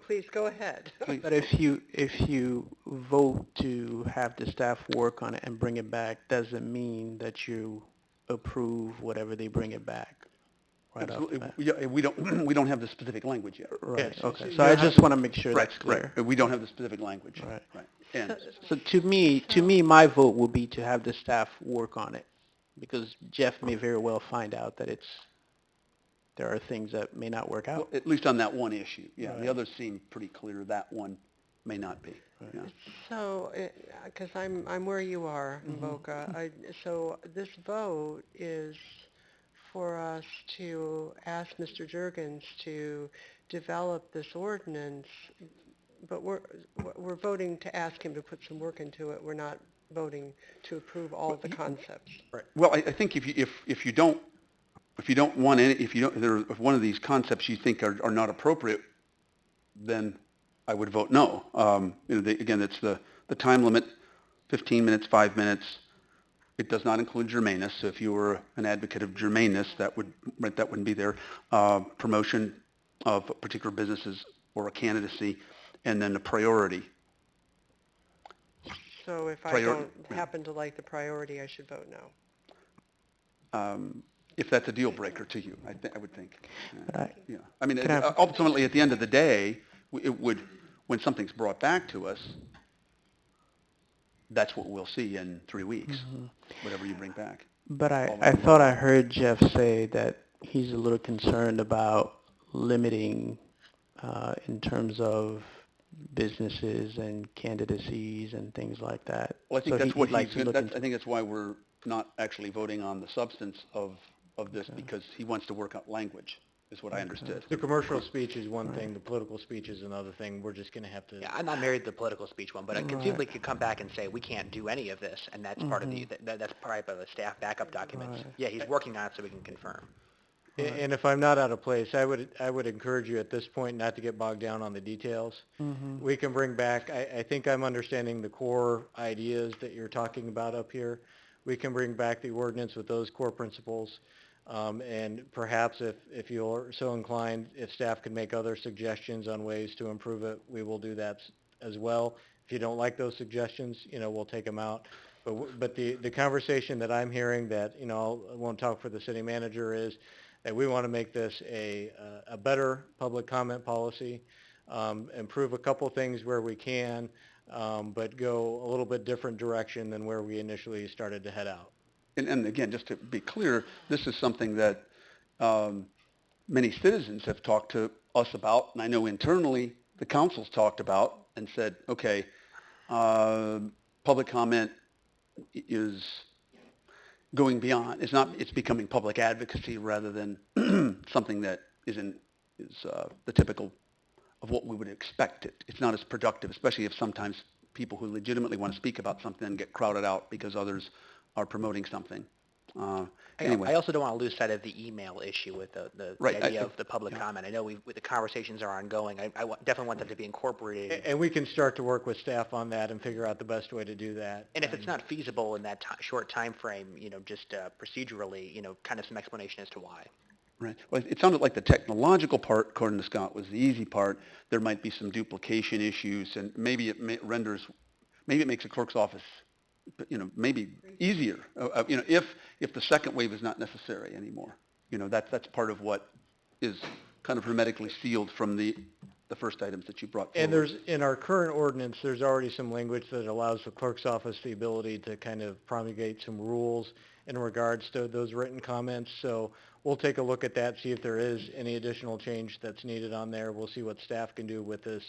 Please go ahead. But if you vote to have the staff work on it and bring it back, doesn't mean that you approve whatever they bring it back. Right off the bat. Yeah, we don't have the specific language yet. Right. Yes. Okay. So I just want to make sure that's clear. Right. We don't have the specific language. Right. Right. And So to me, my vote would be to have the staff work on it, because Jeff may very well find out that there are things that may not work out. well, at least on that one issue. Yeah. Right. The others seem pretty clear. That one may not be. Right. Yeah. So, because I'm where you are in Boca, so this vote is for us to ask Mr. Jurgens to develop this ordinance, but we're voting to ask him to put some work into it. We're not voting to approve all of the concepts. Right. Well, I think if you don't want any, if one of these concepts you think are not appropriate, then I would vote no. Again, it's the time limit, 15 minutes, 5 minutes. It does not include germaneness. So if you were an advocate of germaneness, that wouldn't be there. Promotion of particular businesses or a candidacy, and then the priority. So if I don't happen to like the priority, I should vote no. If that's a deal breaker to you, I would think. Yeah. I mean, Can I- ultimately, at the end of the day, it would, when something's brought back to us, that's what we'll see in 3 weeks, whatever you bring back. But I thought I heard Jeff say that he's a little concerned about limiting in terms of businesses and candidacies and things like that. Well, I think So that's what likes to look I into- think that's why we're not actually voting on the substance of this, because he wants to work out language, is what I understood. The commercial speech is one thing, the political speech is another thing. We're just going to have to... Yeah, I'm not married to the political speech one, but I conceivably could come back and say, we can't do any of this, and that's part of that's part of the staff backup documents. Right. Yeah, he's working on it so we can confirm. And if I'm not out of place, I would encourage you at this point not to get bogged down on the details. We can bring back, I think I'm understanding the core ideas that you're talking about up here. We can bring back the ordinance with those core principles. And perhaps if you're so inclined, if staff can make other suggestions on ways to improve it, we will do that as well. If you don't like those suggestions, we'll take them out. But the conversation that I'm hearing that, I won't talk for the city manager, is that we want to make this a better public comment policy, improve a couple things where we can, but go a little bit different direction than where we initially started to head out. And again, just to be clear, this is something that many citizens have talked to us about, and I know internally the council's talked about and said, okay, public comment is going beyond. It's becoming public advocacy rather than something that is the typical of what we would expect it. It's not as productive, especially if sometimes people who legitimately want to speak about something get crowded out because others are promoting something. Anyway. I also don't want to lose sight of the email issue with the Right, idea of the public yeah. comment. I know the conversations are ongoing. Definitely want that to be incorporated. And we can start to work with staff on that and figure out the best way to do that. And if it's not feasible in that short time frame, just procedurally, kind of some explanation as to why. Right. Well, it sounded like the technological part, according to Scott, was the easy part. There might be some duplication issues, and maybe it maybe it makes the clerk's office, maybe easier. If the second wave is not necessary anymore. That's part of what is kind of hermetically sealed from the first items that you brought forward. And in our current ordinance, there's already some language that allows the clerk's office the ability to kind of promulgate some rules in regards to those written comments. So we'll take a look at that, see if there is any additional change that's needed on there. We'll see what staff can do with this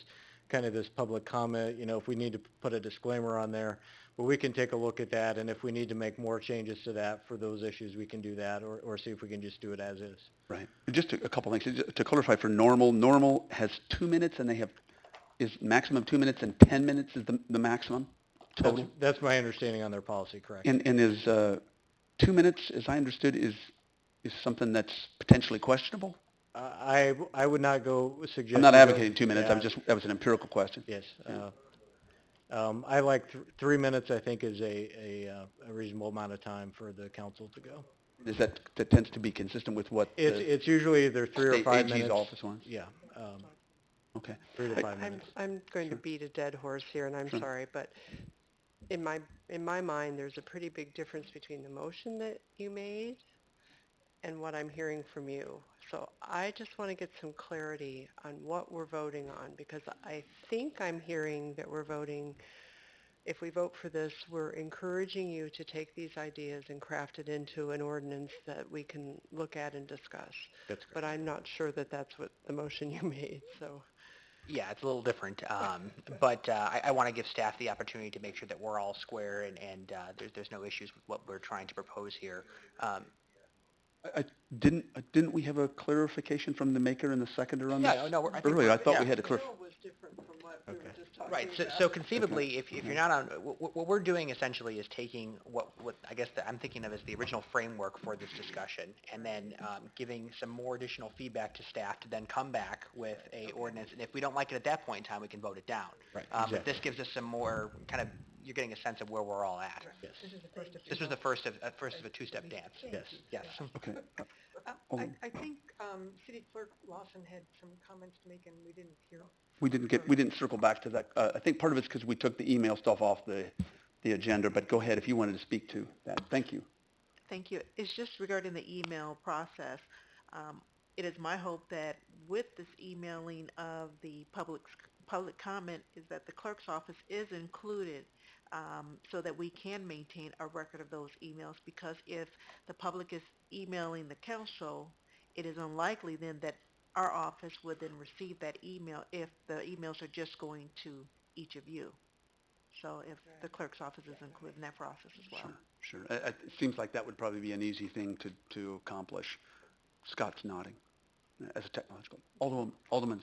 public comment, if we need to put a disclaimer on there. But we can take a look at that, and if we need to make more changes to that for those issues, we can do that, or see if we can just do it as is. Right. Just a couple things. To clarify for normal has 2 minutes, and is maximum 2 minutes, and 10 minutes is the maximum total? That's my understanding on their policy, correct. And is 2 minutes, as I understood, is something that's potentially questionable? I would not go suggest. I'm not advocating 2 minutes. Yeah. That was an empirical question. Yes. I like 3 minutes. I think is a reasonable amount of time for the council to go. Is that tends to be consistent with what it's usually either 3 or 5 minutes. Office wants? Yeah. Okay. 3 to 5 minutes. I'm going to beat a dead horse here, and I'm sorry, but in my mind, there's a pretty big difference between the motion that you made and what I'm hearing from you. So I just want to get some clarity on what we're voting on, because I think I'm hearing that we're voting, if we vote for this, we're encouraging you to take these ideas and craft it into an ordinance that we can look at and discuss. That's correct. But I'm not sure that that's what the motion you made, so. Yeah, it's a little different, but I want to give staff the opportunity to make sure that we're all square and there's no issues with what we're trying to propose here. Didn't we have a clarification from the maker and the seconder on this? Yeah, no, earlier. I thought we had a clarification. Right. So conceivably, if you're not on, what we're doing essentially is taking what I guess that I'm thinking of as the original framework for this discussion, and then giving some more additional feedback to staff to then come back with a ordinance. And if we don't like it at that point in time, we can vote it down. Right. Exactly. But this gives us some more kind of, you're getting a sense of where we're all at. Yes. This was the first of a two-step dance. Yes. Yes. Okay. I think City Clerk Lawson had some comments to make, and we didn't hear. We didn't circle back to that. I think part of it's because we took the email stuff off the agenda, but go ahead if you wanted to speak to that. Thank you. Thank you. It's just regarding the email process. It is my hope that with this emailing of the public comment is that the clerk's office is included, so that we can maintain a record of those emails, because if the public is emailing the council, it is unlikely then that our office would then receive that email if the emails are just going to each of you. So if the clerk's office is included in that process as well. Sure. It seems like that would probably be an easy thing to accomplish. Scott's nodding as a technological. Alderman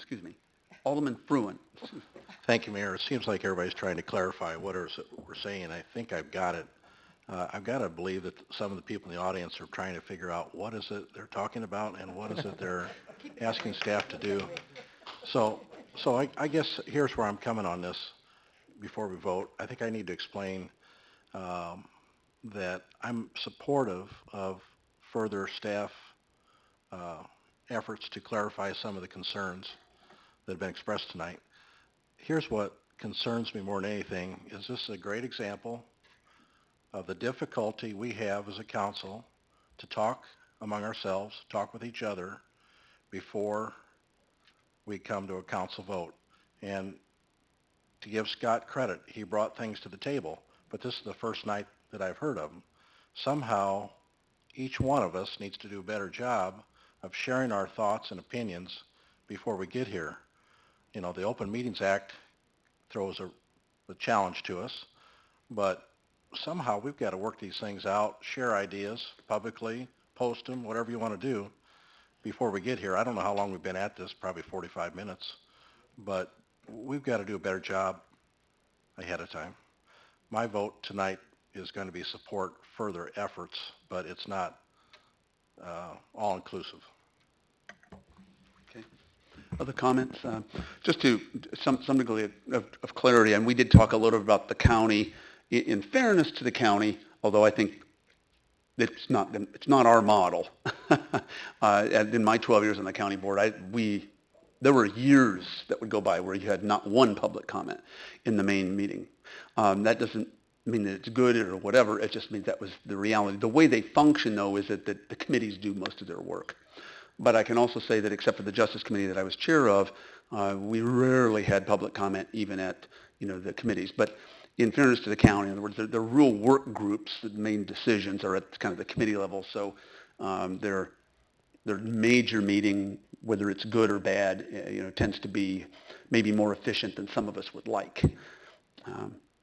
Fruin. Thank you, Mayor. It seems like everybody's trying to clarify what we're saying. I think I've got it. I've got to believe that some of the people in the audience are trying to figure out what is it they're talking about and what is it they're asking staff to do. So I guess here's where I'm coming on this before we vote. I think I need to explain that I'm supportive of further staff efforts to clarify some of the concerns that have been expressed tonight. Here's what concerns me more than anything. Is this a great example of the difficulty we have as a council to talk among ourselves, talk with each other before we come to a council vote? And to give Scott credit, he brought things to the table, but this is the first night that I've heard of them. Somehow, each one of us needs to do a better job of sharing our thoughts and opinions before we get here. You know, the Open Meetings Act throws a challenge to us, but somehow we've got to work these things out, share ideas publicly, post them, whatever you want to do before we get here. I don't know how long we've been at this, probably 45 minutes, but we've got to do a better job ahead of time. My vote tonight is going to be support further efforts, but it's not all-inclusive. Other comments? Just to some degree of clarity, and we did talk a little about the county. In fairness to the county, although I think it's not our model. In my 12 years on the county board, there were years that would go by where you had not one public comment in the main meeting. That doesn't mean that it's good or whatever. It just means that was the reality. The way they function, though, is that the committees do most of their work. But I can also say that except for the Justice Committee that I was chair of, we rarely had public comment even at the committees. But in fairness to the county, in other words, the real work groups, the main decisions are at kind of the committee level. So their major meeting, whether it's good or bad, tends to be maybe more efficient than some of us would like.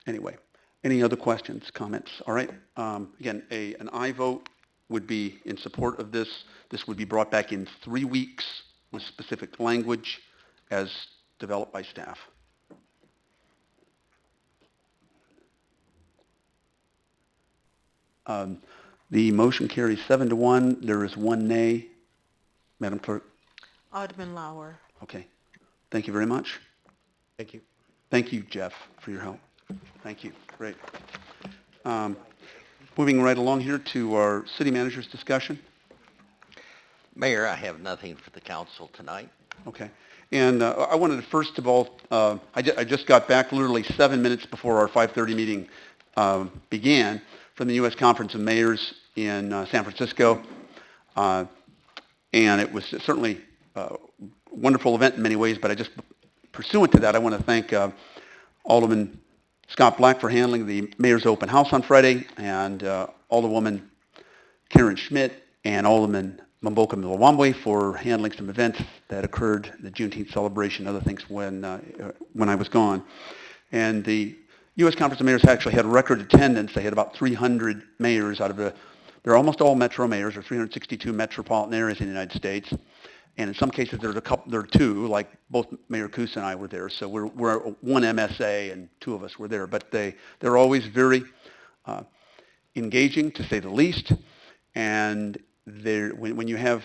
Anyway, any other questions, comments? All right. Again, an aye vote would be in support of this. This would be brought back in 3 weeks with specific language as developed by staff. The motion carries 7-1. There is 1 nay. Madam Clerk? Alderman Lauer. Okay. Thank you very much. Thank you. Thank you, Jeff, for your help. Thank you. Great. Moving right along here to our city manager's discussion. Mayor, I have nothing for the council tonight. Okay. And I wanted to first of all, I just got back literally 7 minutes before our 5:30 meeting began from the U.S. Conference of Mayors in San Francisco. And it was certainly a wonderful event in many ways, but pursuant to that, I want to thank Alderman Scott Black for handling the mayor's open house on Friday, and Alderwoman Karen Schmidt and Alderman Mamboka Milawambwe for handling some events that occurred, the Juneteenth celebration, other things when I was gone. And the U.S. Conference of Mayors actually had record attendance. They had about 300 mayors out of they're almost all metro mayors, or 362 metropolitan areas in the United States. And in some cases, there are two, like both Mayor Coos and I were there. So we're one MSA and 2 of us were there. But they're always very engaging, to say the least. And when you have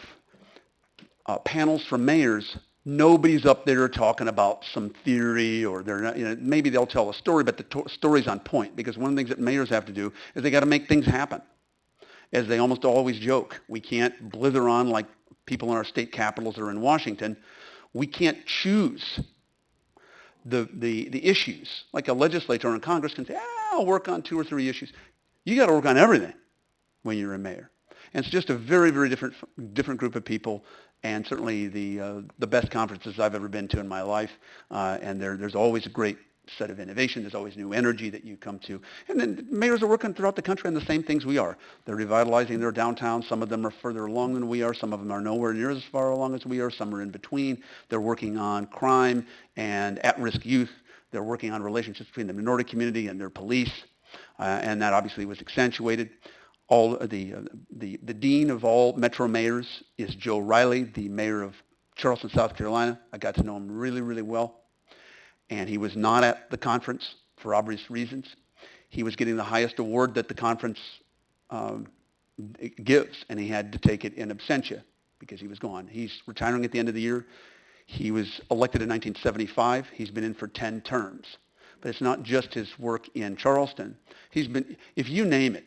panels from mayors, nobody's up there talking about some theory, or they're not, maybe they'll tell a story, but the story's on point, because one of the things that mayors have to do is they got to make things happen. As they almost always joke, we can't blither on like people in our state capitals or in Washington. We can't choose the issues. Like a legislator in Congress can say, I'll work on 2 or 3 issues. You got to work on everything when you're a mayor. And it's just a very, very different group of people, and certainly the best conferences I've ever been to in my life. And there's always a great set of innovation. There's always new energy that you come to. And then mayors are working throughout the country on the same things we are. They're revitalizing their downtown. Some of them are further along than we are. Some of them are nowhere near as far along as we are. Some are in between. They're working on crime and at-risk youth. They're working on relationships between the minority community and their police. And that obviously was accentuated. The dean of all metro mayors is Joe Riley, the mayor of Charleston, South Carolina. I got to know him really, really well. And he was not at the conference for obvious reasons. He was getting the highest award that the conference gives, and he had to take it in absentia because he was gone. He's retiring at the end of the year. He was elected in 1975. He's been in for 10 terms. But it's not just his work in Charleston. He's been, if you name it,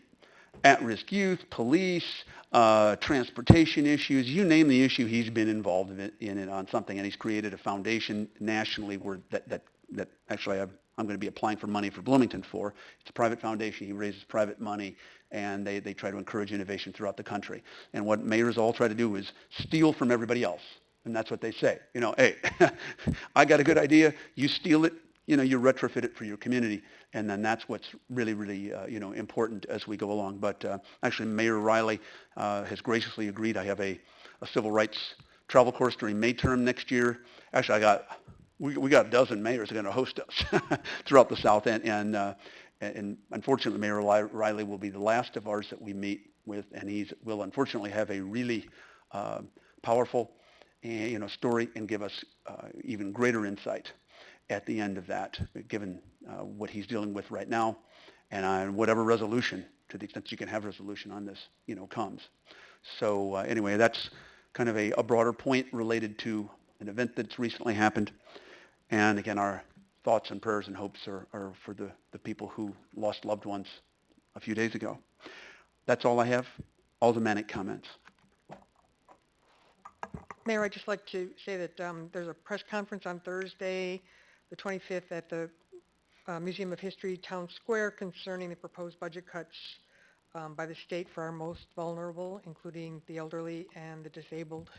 at-risk youth, police, transportation issues, you name the issue, he's been involved in it on something, and he's created a foundation nationally where that actually I'm going to be applying for money for Bloomington for. It's a private foundation. He raises private money, and they try to encourage innovation throughout the country. And what mayors all try to do is steal from everybody else, and that's what they say. Hey, I got a good idea. You steal it. You retrofit it for your community, and then that's what's really, really, important as we go along. But actually, Mayor Riley has graciously agreed. I have a civil rights travel course during May term next year. Actually, we got a dozen mayors that are going to host us throughout the South End, and unfortunately, Mayor Riley will be the last of ours that we meet with, and he will unfortunately have a really powerful, story and give us even greater insight at the end of that, given what he's dealing with right now. and whatever resolution, to the extent you can have resolution on this, comes. So anyway, that's kind of a broader point related to an event that's recently happened. And again, our thoughts and prayers and hopes are for the people who lost loved ones a few days ago. That's all I have. Aldermanic comments. Mayor, I'd just like to say that there's a press conference on Thursday, the 25th, at the Museum of History Town Square concerning the proposed budget cuts by the state for our most vulnerable, including the elderly and the disabled.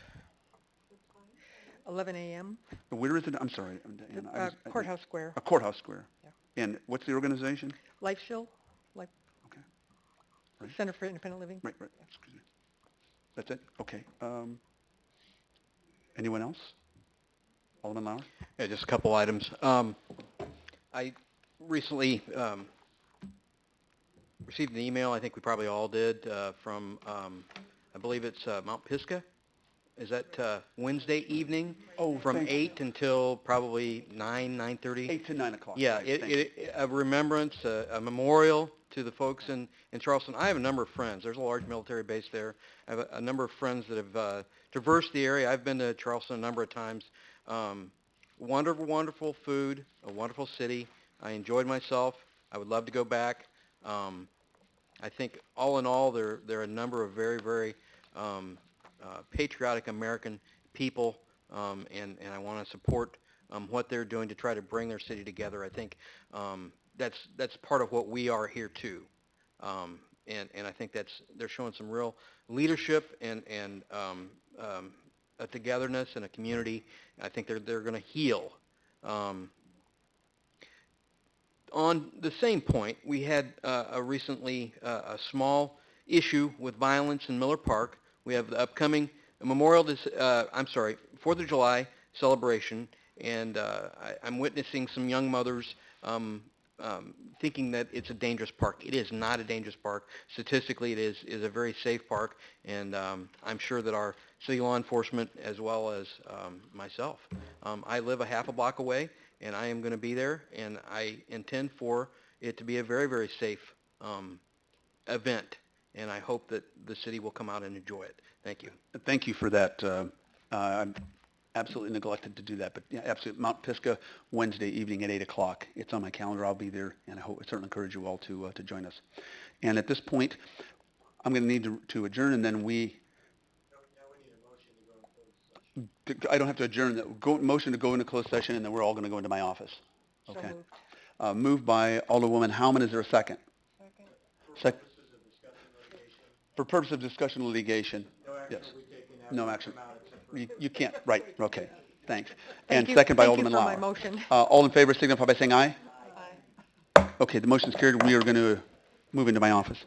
11 a.m. Where is it? I'm sorry, Diana. Courthouse Square. Courthouse Square. Yeah. And what's the organization? LifeShield, like Okay. Right. Center for Independent Living. Right. Excuse me. That's it? Okay. Anyone else? Alderman Lauer? Yeah, just a couple items. I recently received an email, I think we probably all did, from, I believe it's Mount Pisgah. Is that Wednesday evening? Oh, from 8 until probably 9:30? 8 to 9 o'clock. Yeah, Right, a remembrance, a memorial to the folks in Charleston. I have a number of friends. There's a large military base there. I have a number of friends that have traversed the area. I've been to Charleston a number of times. Wonderful, wonderful food, a wonderful city. I enjoyed myself. I would love to go back. I think all in all, there are a number of very, very patriotic American people, and I want to support what they're doing to try to bring their city together. I think that's part of what we are here too, and I think they're showing some real leadership and a togetherness and a community. I think they're going to heal. On the same point, we had recently a small issue with violence in Miller Park. We have the upcoming 4th of July celebration, and I'm witnessing some young mothers thinking that it's a dangerous park. It is not a dangerous park. Statistically, it is a very safe park, and I'm sure that our city law enforcement, as well as myself, I live a half a block away, and I am going to be there, and I intend for it to be a very, very safe event, and I hope that the city will come out and enjoy it. Thank you. Thank you for that. I'm absolutely neglected to do that, but yeah, absolutely. Mount Pisgah, Wednesday evening at 8 o'clock. It's on my calendar. I'll be there, and I certainly encourage you all to join us. And at this point, I'm going to need to adjourn, and then I don't have to adjourn. Motion to go into closed session, and then we're all going to go into my office. Okay. So moved. Moved by Alderwoman Howman. Is there a second? Second. For purpose of discussion and litigation. Yes. No action. You can't. Right. Okay. Thanks. And second by Alderman Lauer. Thank you for my motion. All in favor signify by saying aye. Aye. Okay. The motion's carried. We are going to move into my office.